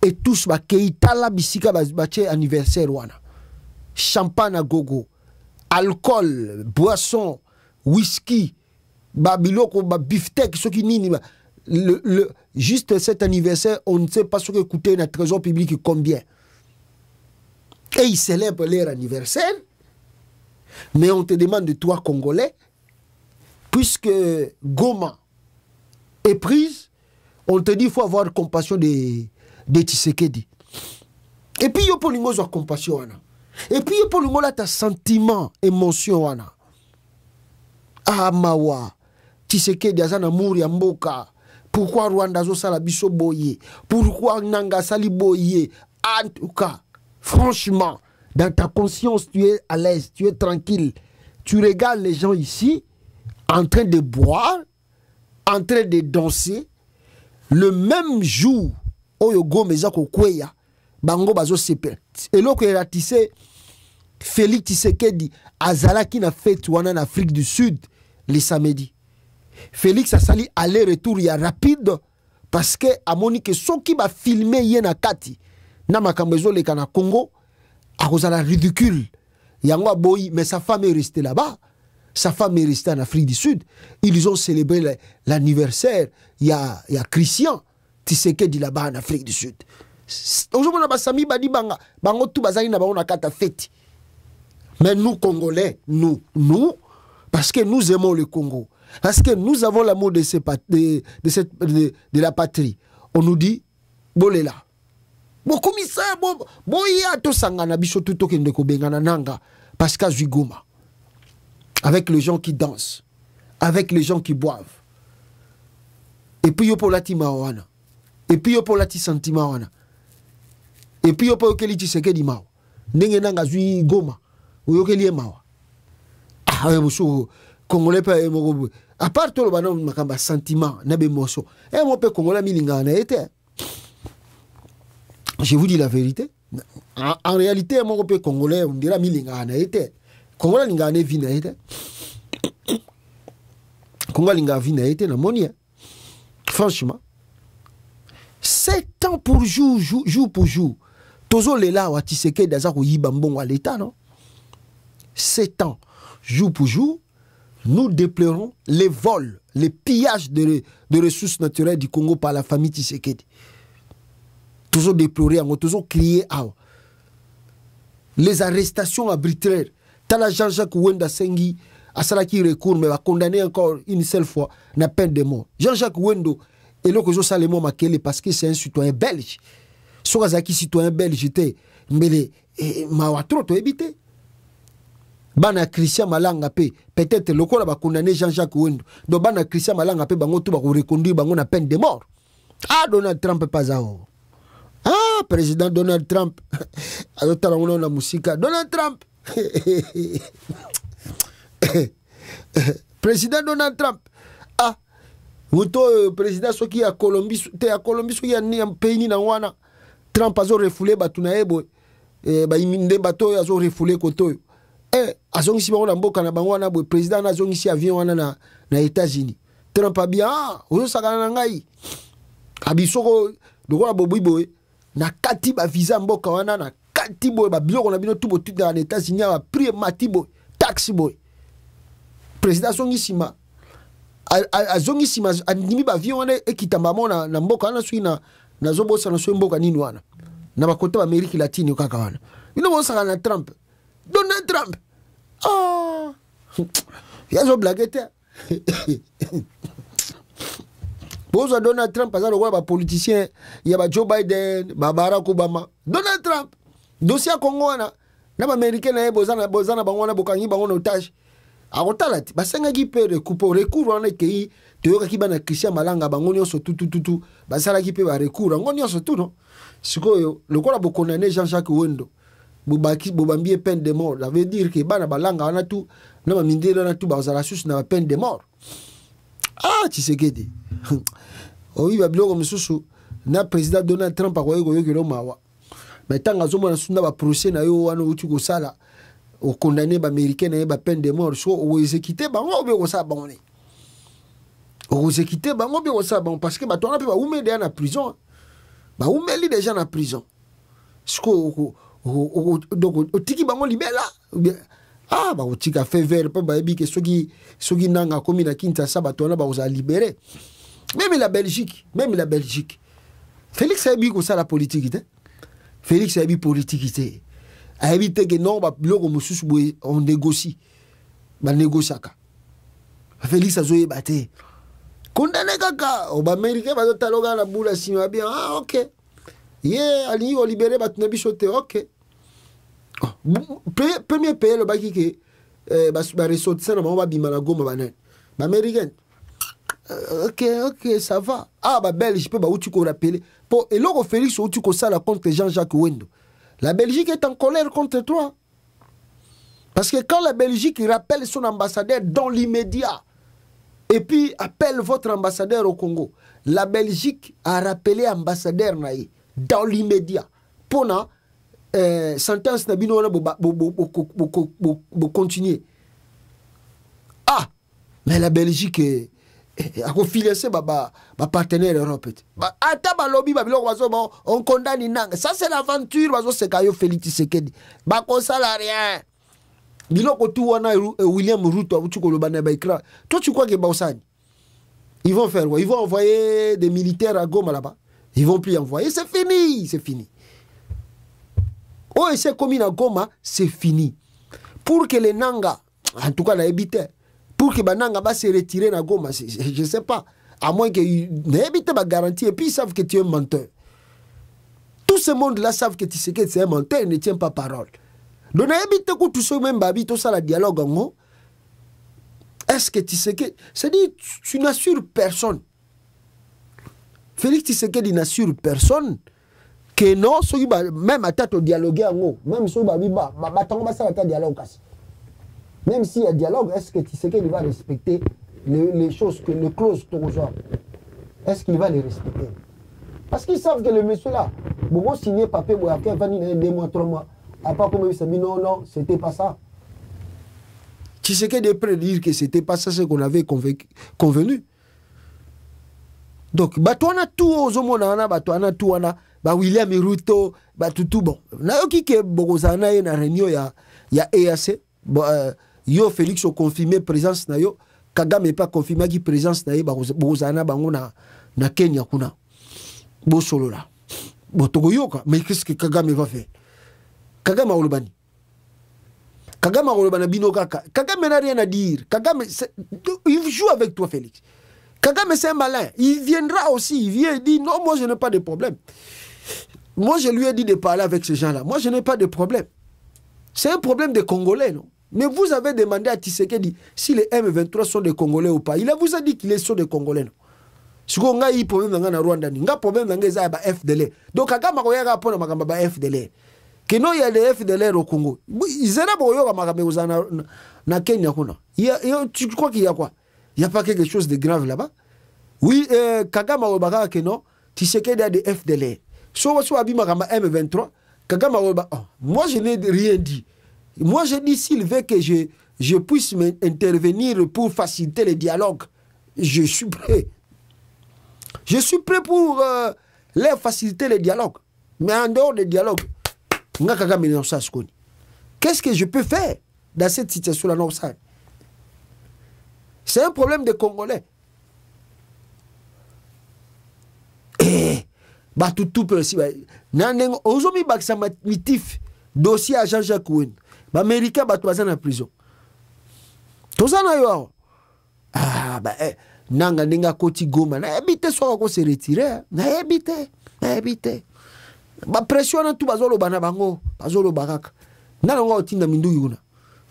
Et tous ba keita la bisika bache anniversaire wana. Champagne à gogo. Alcool, boisson, whisky, babiloko, beefsteak, ce qui nini. Juste cet anniversaire, on ne sait pas ce que coûtait notre trésor public combien. Et ils célèbrent leur anniversaire. Mais on te demande de toi, Congolais, puisque Goma est prise, on te dit qu'il faut avoir compassion de Tshisekedi. Et puis, il y a pour compassion. Et puis, il y a pour ta sentiment, émotion. Ah, mawa. Tshisekedi, azana mouri mboka. Pourquoi Rwanda zo sala biso boye? Pourquoi Nanga sali boye? En tout cas, franchement, dans ta conscience, tu es à l'aise, tu es tranquille. Tu regardes les gens ici, en train de boire, en train de danser, le même jour, Oyogo Mezako Kweya, Bango Bazo Sepe. Et là, que ratissé, Félix Tshisekedi, Azala qui n'a fait en Afrique du Sud, les samedis. Félix a sali aller-retour, il y a rapide, parce que, à Monique, ceux qui va filmer Yena Kati, Namakambezo le Kana Congo, à cause de la ridicule. Yangwa Boyi, mais sa femme est restée là-bas. Sa femme est restée en Afrique du Sud. Ils ont célébré l'anniversaire. Il y a Christian Tshisekedi là-bas en Afrique du Sud. Aujourd'hui, on a Sami Badi Banga. Bango tout bazali na bango na kata fête. Mais nous, Congolais, nous, parce que nous aimons le Congo, parce que nous avons l'amour de la patrie, on nous dit, bolela. Bon commissaire, boya to sangana biso tuto kende ko bengana nanga parce qu'à Goma. Avec les gens qui dansent, avec les gens qui boivent. Et puis yo pour la timawana. Et puis yo pour la sentimawana. Et puis yo pour keli Tshisekedi mao. Ndenge nanga zui Goma. Ou yo keli mawa. Ah ouais muso Congolais pa mo. À part to lo bana makamba sentiment na be moso. Mo pe Congolais milinga na été. Je vous dis la vérité. En réalité, mon peuple congolais, on dirait milinga na été. Congolais linga na vina été. Congolais linga vina été na monia. Franchement, 7 ans pour jour pour jour. Tozo lela wa Tshisekedi dazako yiba mbongo à l'état, non? 7 ans, jour pour jour, nous déplorons les vols, les pillages de ressources naturelles du Congo par la famille Tshisekedi. Toujours déploré, toujours crié à les arrestations arbitraires. Tala Jean-Jacques Wenda Sengi, à cela qui recourt, mais va condamner encore une seule fois, la peine de mort. Jean-Jacques Wendo, et là que je sais le mot maquillé parce que c'est un citoyen belge. Soit Zaki citoyen belge, mais les Mawatro, tu évité. Bana Christian Malanga peut-être le corps va condamner Jean-Jacques Wendo. Donc Bana Christian Malanga bango tout va reconduire bango la peine de mort. Ah, Donald Trump pas à haut. Ah, président Donald Trump. Alors, la musique. Donald Trump. Président Donald Trump. Ah, président qui a Colombie, qui a un pays na wana. Trump a refoulé batuna ebo. Iminde bato a refoulé koto. Azongi si bango na mboka na bango wana président a zongi si avion wana na États-Unis. Trump a bien, ozo sakana ngai. Abisoko, dokola boboy boy, na kati ba visa mboka wana, na kati boy, ba biloko na bino tubo tout dans les États-Unis, ba prix mati boy, taxi boy. Président Zongi Sima, a Zongi Sima, a nimi ba vion wana, ekitamba mona, na mboka wana sui na zobo sa na sui mboka nini wana. Na bakote ba Ameriki Latine yo kaka wana. Bino bo sakana Trump. Donald Trump. Oh. Yazo blaguete. Bozo Donald Trump aza lokola ba politicien ya ba Joe Biden, ba Barack Obama. Donald Trump. Dossier Congo wana na ba américain na bozana bango wana bokangi bango na otage. Akotala ti basenga ki pe recours wana ke toyoka ki bana Christian Malanga bango nyonso tutututu basala ki pe ba recours ngo nyonso tu no. Sikoyo lokola bokondane Jean-Jacques Wendo. Bobambie peine de mort. Ça veut dire que bana balanga wana tout na ba mindelo na tout bazala sus na peine de mort. Ah, Tshisekedi. Oui, ba biloko mususu na président Donald Trump akoye koyokelo mawa. Mais tanga zomo na sunda ba procès na yo wana uti ko sala o condamné ba américain na ba peine de mort so o exécuter bango be ko sa bango ne. O exécuter bango be ko sa bango parce que ba tona pe ba umé déjà na prison. Ba umeli déjà na prison. Sko donc otiki bango libela. Ah, bah, on a fait vert, bah, que ceux qui n'ont commis la Kinshasa, bah, on a libéré. Même la Belgique. Félix a dit que ça la politique, Félix a dit politique, a évité que non, bah, on négocie. Bah, négocie. Félix a joué, bah, condamné kaka, au Américain, bah, taloga la boule, si bien, ah, ok. Yeah, ali, on libéré, bah, tu n'as bichoté, ok. Premier pays le baki que ba ressortissant na ba bimana goma banen ba américain ok ça va ah ba belge peut ba uti ko rappeler pour et logo Félix uti ko sala contre Jean-Jacques Wendo. La Belgique est en colère contre toi parce que quand la Belgique rappelle son ambassadeur dans l'immédiat et puis appelle votre ambassadeur au Congo, la Belgique a rappelé ambassadeur naï dans l'immédiat pour na sentence na bino continuer. Ah, mais la Belgique a confinancé ba partenaire Europe. Ata ba lobby ba biloko bazo on condamne nanga. Ça c'est l'aventure bazo sekayo Félix Tshisekedi. Ba ko sala rien. Biloko tu wana William Ruto utuko lobana ba ikra. Toi tu crois que ba osani? Ils vont faire quoi? Ils vont envoyer des militaires à Goma là-bas. Ils vont plus envoyer, c'est fini. Oh, et c'est comme une Goma, c'est fini. Pour que les Nanga, en tout cas, la habité, pour que les Nanga va se retirer na Goma, je ne sais pas. À moins que les habité va garantir, et puis ils savent que tu es un menteur. Tout ce monde-là savent que tu sais que c'est un menteur, il ne tient pas parole. Donc, les habité, quand tout ce même babi, tout ça, la dialogue en gros, est-ce que tu sais que. C'est-à-dire, tu n'assures personne. Félix Tshisekedi n'assure personne. Que non, même à tête au dialogue, même si dialogue, même s'il y a dialogue, est-ce que tu sais qu'il va respecter les choses, que les clauses, est-ce qu'il va les respecter? Parce qu'ils savent que le monsieur là, vous signer papier, vous avez 2 mois, 3 mois, à part comme il s'est dit non, c'était pas ça. Tu sais qu'il est prêt à dire que c'était pas ça ce qu'on avait convenu. Donc, batouana tout aux hommes, batouana tout, ba William Ruto ba tout bon na yo ki ke bokozana na réunion ya EAC yo Félix o confirmé présence na yo Kagame pas confirmé ki présence na ye bokozana bango na Kenya kuna bo solo là bo togoyoka mais qu'est-ce que Kagame va faire? Kagame olobani bino kaka Kagame n'a rien à dire. Kagame il joue avec toi Félix. Kagame c'est un malin, il viendra aussi, il vient et dit non, moi je n'ai pas de problème. Moi, je lui ai dit de parler avec ces gens-là. Moi, je n'ai pas de problème. C'est un problème des Congolais, non? Mais vous avez demandé à Tshisekedi si les M23 sont des Congolais ou pas. Il vous a dit qu'ils sont des Congolais, non? Si vous avez un problème dans le Rwanda, vous avez un problème dans le FDL. Donc, Kagame a un problème dans le FDL. Que non, il y a des FDL au Congo. Ils ont un problème dans Kenya. Tu crois qu'il y a quoi? Il n'y a pas quelque chose de grave là-bas? Oui, Kagame a dit que non, Tshisekedi a des FDL. M23, Kagame moi je n'ai rien dit. Moi je dis s'il veut que je puisse intervenir pour faciliter le dialogue, je suis prêt. Je suis prêt pour leur faciliter le dialogue. Mais en dehors du dialogue, qu'est-ce que je peux faire dans cette situation-là? C'est un problème des Congolais. Et tout aussi. Aujourd'hui, ça mitif dossier à Jean-Jacques Ouen. Les Américains sont en prison. Tout ça, nanga ninga koti Goma na ebite soka ko se retirer na ebite ba pression na tout bazolo bana bango bazolo baraka nana ngo otinda minduki kuna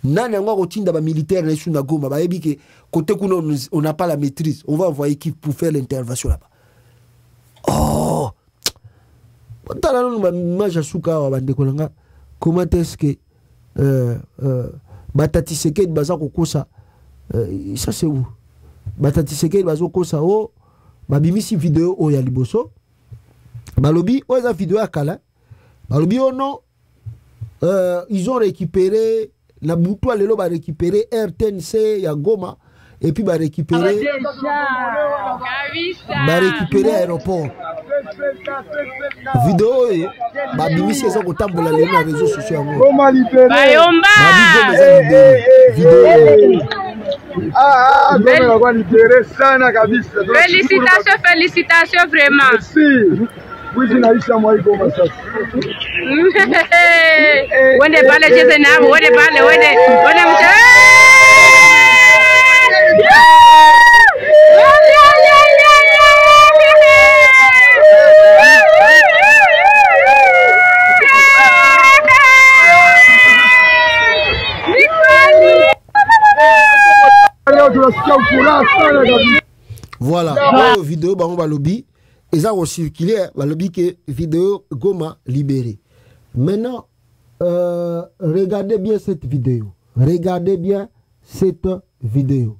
nana ngo otinda ba militaire na suna Goma ba ebike côté kuna on n'a pas la maîtrise, on va envoyer qui pour faire l'intervention là-bas. Oh tala no ma jasuka wa bande kolanga comment est-ce que batati sekedi baza kokosa ça c'est où batati sekedi bazo kosa o babimisi vidéo o ya liboso balobi o eza vidéo ya kala balobi o non ils ont récupéré la boutoua lelo ba récupéré RTNC ya Goma et puis ba récupéré aéroport vidéo yo babimisi eza kotambola lelo na réseaux sociaux Bayomba Félicitations vraiment. Merci. Oui, je n'ai pas moi Goma sasa. Wende pale cheze nao, wende pale, wende voilà, vidéo bango balobi ils ont circulé balobi que vidéo Goma libéré. Maintenant regardez bien cette vidéo. Regardez bien cette vidéo.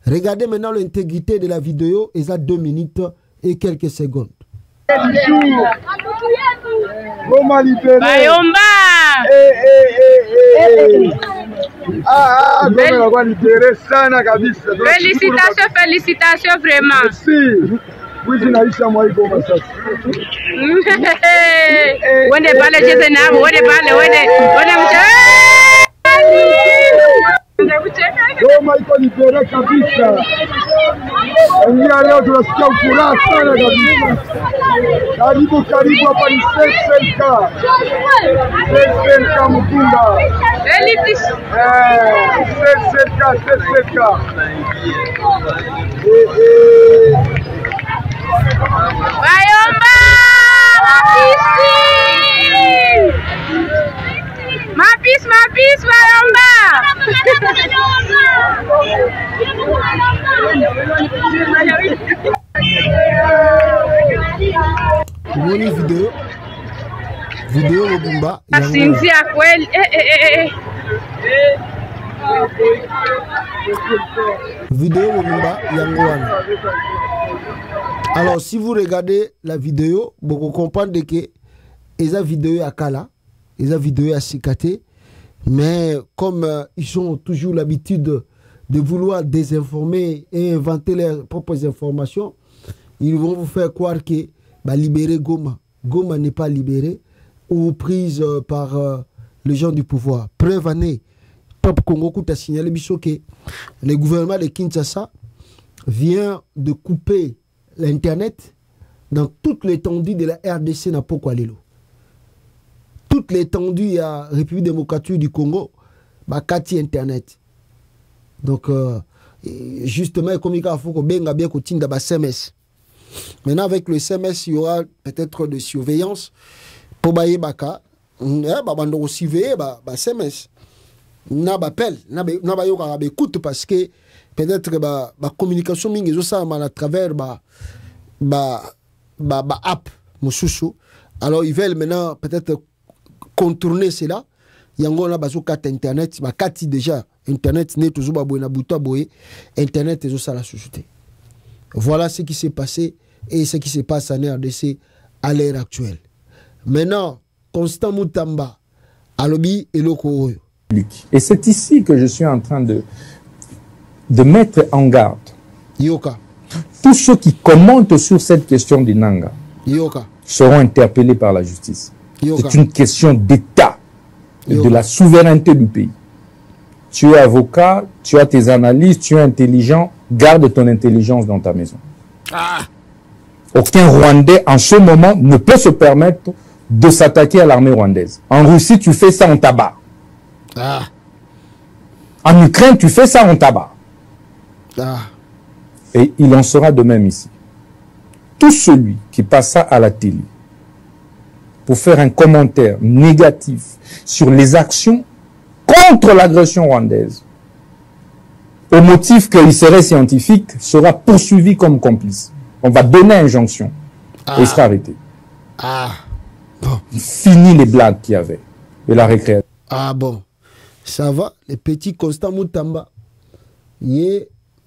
Regardez maintenant l'intégrité de la vidéo, et ça 2 minutes et quelques secondes. Bayomba Félicitations vraiment. Merci. Oui, je n'ai pas moi Goma sasa. Wende pale cheze nao, wende pale, wende Goma iko libere kabisa. Ndio leo tunasikia furaha sana kabisa. Karibu hapa ni SSK. SSK Mukunda. SSK. Bayomba Mapis Bayomba. Moni vidéo Lobumba Asinzia kweli vidéo Lobumba Yangouane. Alors si vous regardez la vidéo, vous comprenez que les vidéos à Kala, les vidéos à Sikate, mais comme ils ont toujours l'habitude de vouloir désinformer et inventer leurs propres informations, ils vont vous faire croire que libérer Goma. Goma n'est pas libéré ou prise par les gens du pouvoir. Preuve année, Pop Congo a signalé que le gouvernement de Kinshasa vient de couper l'Internet dans toute l'étendue de la RDC na Pokwalelo. Toute l'étendue de la République démocratique du Congo, Kati Internet. Donc, justement, comme il faut bien que SMS. Maintenant, avec le SMS, il y aura peut-être de surveillance pour bailler baka. Bando surveiller SMS. Na appel, na écoute parce que peut-être la communication mingi à travers app mususu. Alors ils veulent maintenant peut-être contourner cela. Yango na bazo carte internet, kati déjà internet n'est toujours ba boyna buta boye, internet est ça la société. Voilà ce qui s'est passé et ce qui se passe en RDC à l'heure actuelle. Maintenant, Constant Moutamba, alobi eloko oyo. Et c'est ici que je suis en train de mettre en garde. Yoka. Tous ceux qui commentent sur cette question du Nanga Yoka. seront interpellés par la justice. Yoka. C'est une question d'État et de la souveraineté du pays. Tu es avocat, tu as tes analyses, tu es intelligent, garde ton intelligence dans ta maison. Aucun Rwandais en ce moment ne peut se permettre de s'attaquer à l'armée rwandaise. En Russie, tu fais ça en tabac. En Ukraine, tu fais ça en tabac. Et il en sera de même ici. Tout celui qui passa à la télé pour faire un commentaire négatif sur les actions contre l'agression rwandaise, au motif qu'il serait scientifique, sera poursuivi comme complice. On va donner injonction et il sera arrêté. Bon. Fini les blagues qu'il y avait et la récréation. Bon. Ça va, les petits Constant Moutamba.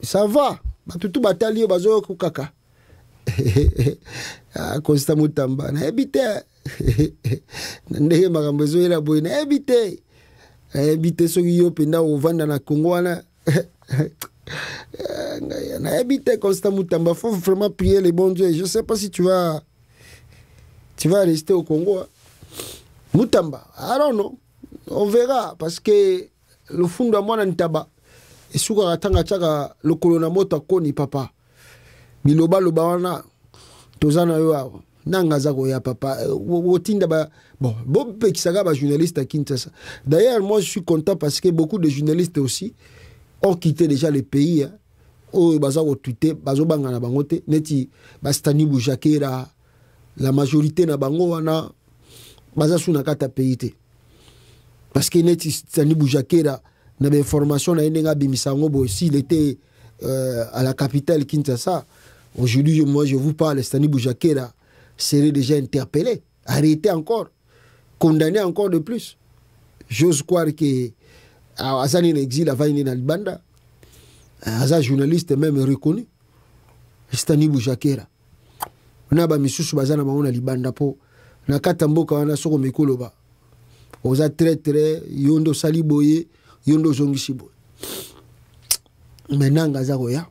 Ça va. Tout batali bazo kaka. Constant Moutamba. Na ebite. Ndenge makambo ezoyela boye na ebite. Ebite soki yo penda ovanda na Congo wana. Na ebite Constant Moutamba. Faut vraiment prier les bons dieux. Je sais pas si tu vas rester au Congo. Moutamba. I don't know. On verra parce que le fond de moi n'entaba et souka ratanga chaka le colonna moto koni papa biloba loba wana tozana yo nanga zako ya papa wotinda ba bon pe kisaka ba journaliste à Kinshasa. D'ailleurs moi je suis content parce que beaucoup de journalistes aussi ont quitté déjà le pays au bazako tweeter bazo banga na bangote neti ba Stani Boujakera la majorité na bango wana bazasu na kata pays te. Parce que Neti Stani Boujakera n'avait information s'il était à la capitale Kinshasa. Aujourd'hui, moi je vous parle, Stani Boujakera serait déjà interpellé, arrêté encore, condamné encore de plus. J'ose croire que Azani l'exil avant une Albanda, un journaliste même reconnu, Stani Boujakera. On a mis bazana maona libanda po na katamboka wana soko mikoloba. Oza très yondo saliboye yondo zongisibo menanga zako ya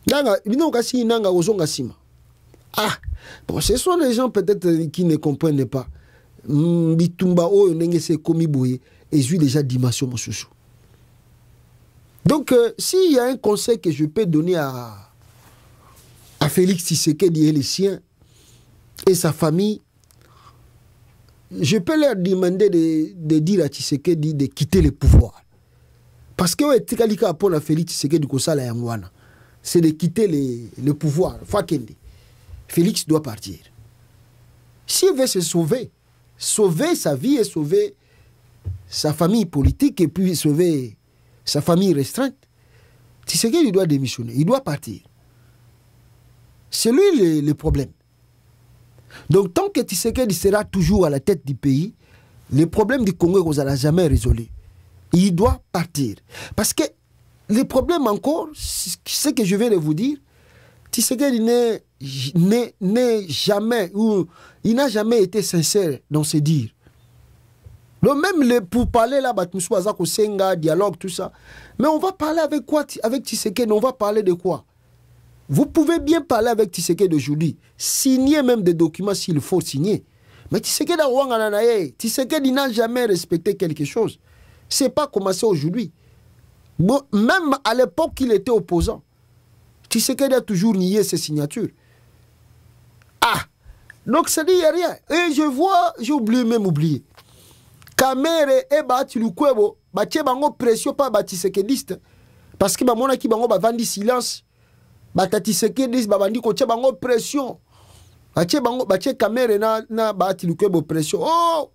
nanga bino kasi nanga ozonga sima bon ce sont les gens peut-être qui ne comprennent pas bitumba oyo ndenge se komi boye et j'ai déjà dimension mosusu. Donc s'il y a un conseil que je peux donner à Félix Tshisekedi et les siens et sa famille, je peux leur demander de dire à Tshisekedi de quitter le pouvoir. Parce que pour la Félix Tshisekedi c'est de quitter le pouvoir. Félix doit partir. S'il veut se sauver sa vie et sauver sa famille politique et puis sauver sa famille restreinte, Tshisekedi doit démissionner. Il doit partir. C'est lui le problème. Donc, tant que Tshisekedi sera toujours à la tête du pays, le problème du Congo ne sera jamais résolu. Il doit partir. Parce que le problème encore, ce que je viens de vous dire, Tshisekedi n'est jamais, ou il n'a jamais été sincère dans ses dires. Donc, même pour parler là, dialogue, tout ça, mais on va parler avec quoi? Avec Tshisekedi, on va parler de quoi? Vous pouvez bien parler avec Tshisekedi d'aujourd'hui, signer même des documents s'il faut signer. Mais Tshisekedi n'a jamais respecté quelque chose. Ce n'est pas commencé aujourd'hui. Bon, même à l'époque qu'il était opposant, Tshisekedi a toujours nié ses signatures. Donc ça dit, il n'y a rien. Et je vois, j'ai oublié. Kamere et Batilukwebo, Bango pression pas Tshisekediste. Parce que Bamona qui Bango vandi silence. Tshisekedi babandi ko tche bango pression. Bache Kamere na Batilukwebo pression. Oh!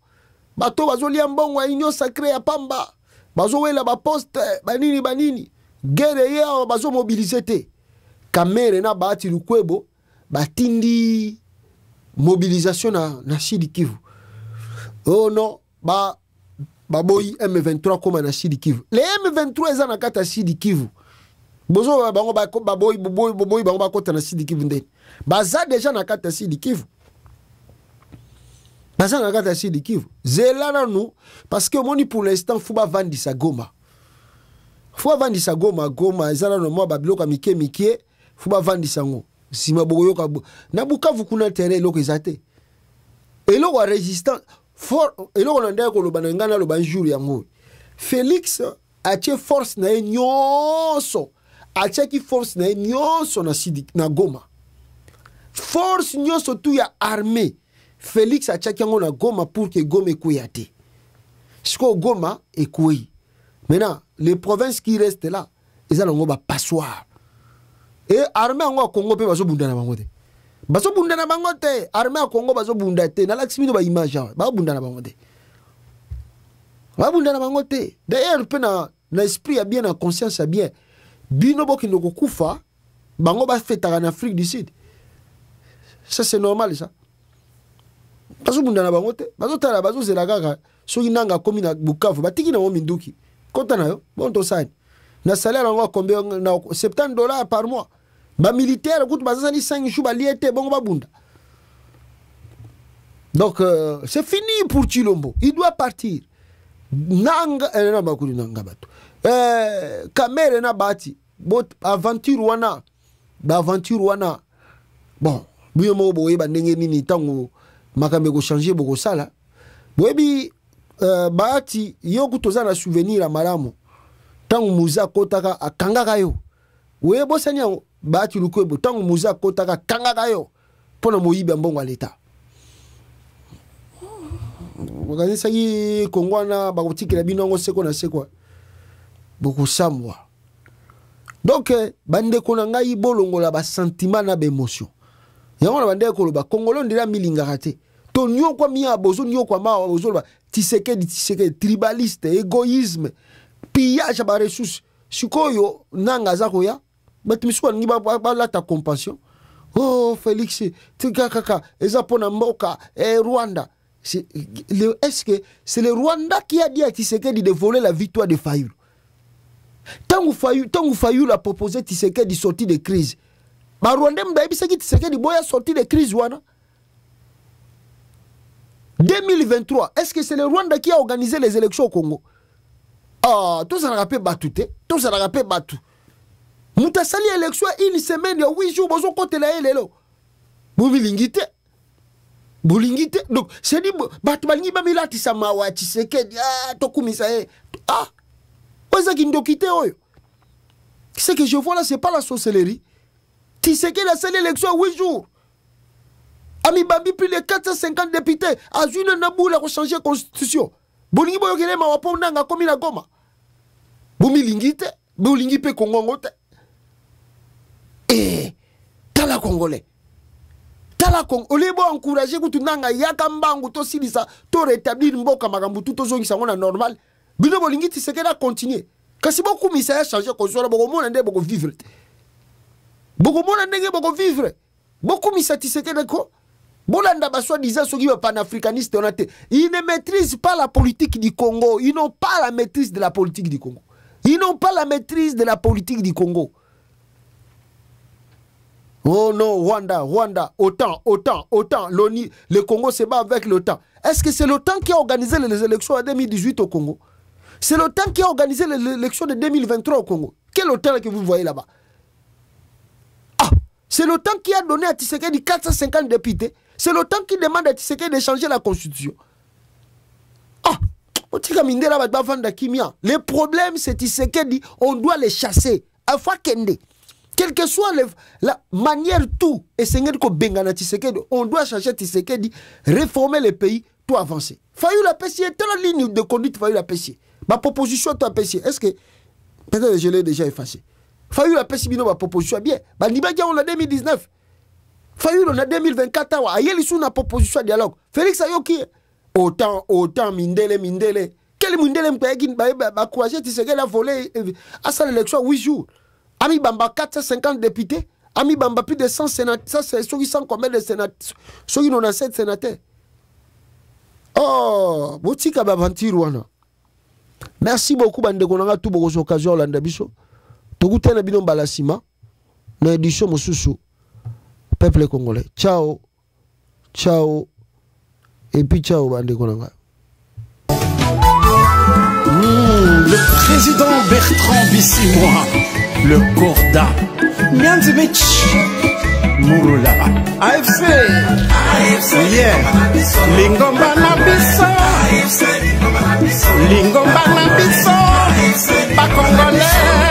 Bato bazolia mbongo union sacrée ya pamba. Bazo wela ba poste banini. Guerre ya bazo mobiliser te. Kamere na Batilukwebo batindi mobilisation na Sud Kivu. Oh non, boy M23 comme na Sud Kivu. Les M23 eza na kata Sud Kivu. Bozo bango boy bango bakota na Sud Kivu ndeni. Baza déjà na kata Sud Kivu. baza na kati ya Sud Kivu zela nanu parce que moni pour l'instant fuba vandisa Goma fuba vandisa Goma ezala no mwa babiloko mike fuba vandisa ngo sima boyoka na Bukavu kuna terrain eloko ezate eloko wa résistant fort eloko na ndeko lo banangana lo banjour yango Félix atie force na nyonso atie ki force na nyonso na Goma force nyonso tu ya armée Félix a tchaki yango na Goma pour que Goma ekouillate. Siko Goma ekouille. Maintenant, les provinces qui restent là, ils ont un passoire. Et armée en Congo peut bazo bunda na bangote. Bazo bunda na bangote. Armée en Congo bazo bunda te. Na laximi ba image ba bunda na bangote. Ba bunda na bangote. D'ailleurs pe na esprit ya bien na conscience ya bien. Bino boki ndoko kufa bango ba feta en Afrique du Sud. Ça c'est normal ça. Bazo bunda na bangote bazo tala bazo zela kaka soki nanga komi na Bukavu batiki na minduki kota na yo bon to sani na salaire ngo combien na $70 par mois ba militaire kutu baza ni 5 jours ba liete bongo ba bunda. Donc c'est fini pour Chilombo, il doit partir. Nanga na bakuli nanga bato kamere na bati bot aventure wana bon buyo mo boye ba ndenge nini tango makambe ko changer boko sala boyebi baati yo kutoza na souvenir malamu tangu muza kotaka akangaka yo we bosanya baati lukwebo tangu muza kotaka kangaka yo pona moyibi mbongo leta wakanisa yi kongwana bakotikela binongo seko na seko boko samwa donc bande ko na ngai bolongola ba sentiment na ba émotion yango na bande ko ba kongolo ndira milingaka te to nyo kwa miya bozo nyo kwa ma bozo ba tiseke tribaliste égoïsme pillage ba ressources sikoyo nanga zako ya batimisuko ngi ba la ta compassion oh Félix tikaka eza pona mboka Rwanda est-ce que c'est le Rwanda qui a dit à Tshisekedi de voler la victoire de Fayulu? Tangu Fayulu a proposé Tshisekedi de sortir de crise. Ma Rwanda m'daibisa ki Tshisekedi boya sortir de crise wana. 2023, est-ce que c'est le Rwanda qui a organisé les élections au Congo? Ah, tout ça n'a pas battu, tout ça n'a pas battu. Moutasali élection une semaine, 8 jours, bozo kote la elelo. Boulingite. Donc, c'est dit, Batmangi Bamila Tisamawa, Tshisekedi, Tokumisa, Oza Kindokite Oyo. Ce que je vois là, c'est pas la sorcellerie. Tshisekedi a fait l'élection 8 jours. Ami Babi, plus de 450 députés. Azune Naboula a changé la constitution. Bolingi Boyokele Mawapo Nanga comme la Goma. Boumilingite, Boulingi Pe Kongongote. Et, Tala Congolais. Tala Kong, olebo encourager kutunanga yaka mbangu to silisa to rétablir mboka makambu tout ozongisa ngona normal. Bino bolingi Tshisekedi a continuer. Kasi boku misa ya changer konsola boko mona nde boko vivre. Boko mona ndenge boko vivre. Boku misa Tshisekedi ko bolanda ba soi-disant soki ba panafricaniste on a te. Ils ne maîtrisent pas la politique du Congo. Ils n'ont pas la maîtrise de la politique du Congo. Ils n'ont pas la maîtrise de la politique du Congo. Oh non, Rwanda, OTAN. Le Congo se bat avec l'OTAN. Est-ce que c'est l'OTAN qui a organisé les élections en 2018 au Congo? C'est l'OTAN qui a organisé les élections de 2023 au Congo. Quel OTAN que vous voyez là-bas? Ah, c'est l'OTAN qui a donné à Tshisekedi 450 députés. C'est l'OTAN qui demande à Tshisekedi de changer la constitution. Ah, le problème c'est Tshisekedi, on doit les chasser. Alpha Kende. Quelle que soit la manière tout, et on doit changer Tshisekedi, réformer le pays, tout avancer. Fayulu la PCI, telle ligne de conduite Fayulu la PCI. Ma proposition est PCI. Est-ce que, peut-être je l'ai déjà effacé. Fayulu la PCI, ma proposition bien. Nibadia on a 2019. Fayulu on a 2024. Ayeli sous la proposition de dialogue. Félix Ayoki, autant Mindele. Quel Mindele m'a couragé Tshisekedi a volé à sa élection 8 jours. Ami Bamba 450 députés, Ami Bamba plus de 100 sénateurs, ça c'est ceux qui sont combien de sénateurs, ceux qui n'ont pas 7 sénateurs. Oh, botika bavantir wana. Merci beaucoup bande konanga tout beaucoup occasion landa biso. Tokutana bino balasima na édition mosusu peuple congolais. Ciao. Et puis ciao bande konanga. Le président Bertrand Bissimois, le Corda, Nyanzimich, Mouroula, AFC, yeah, Lingomba Nabiso, Lingomba Nabiso, pas congolais.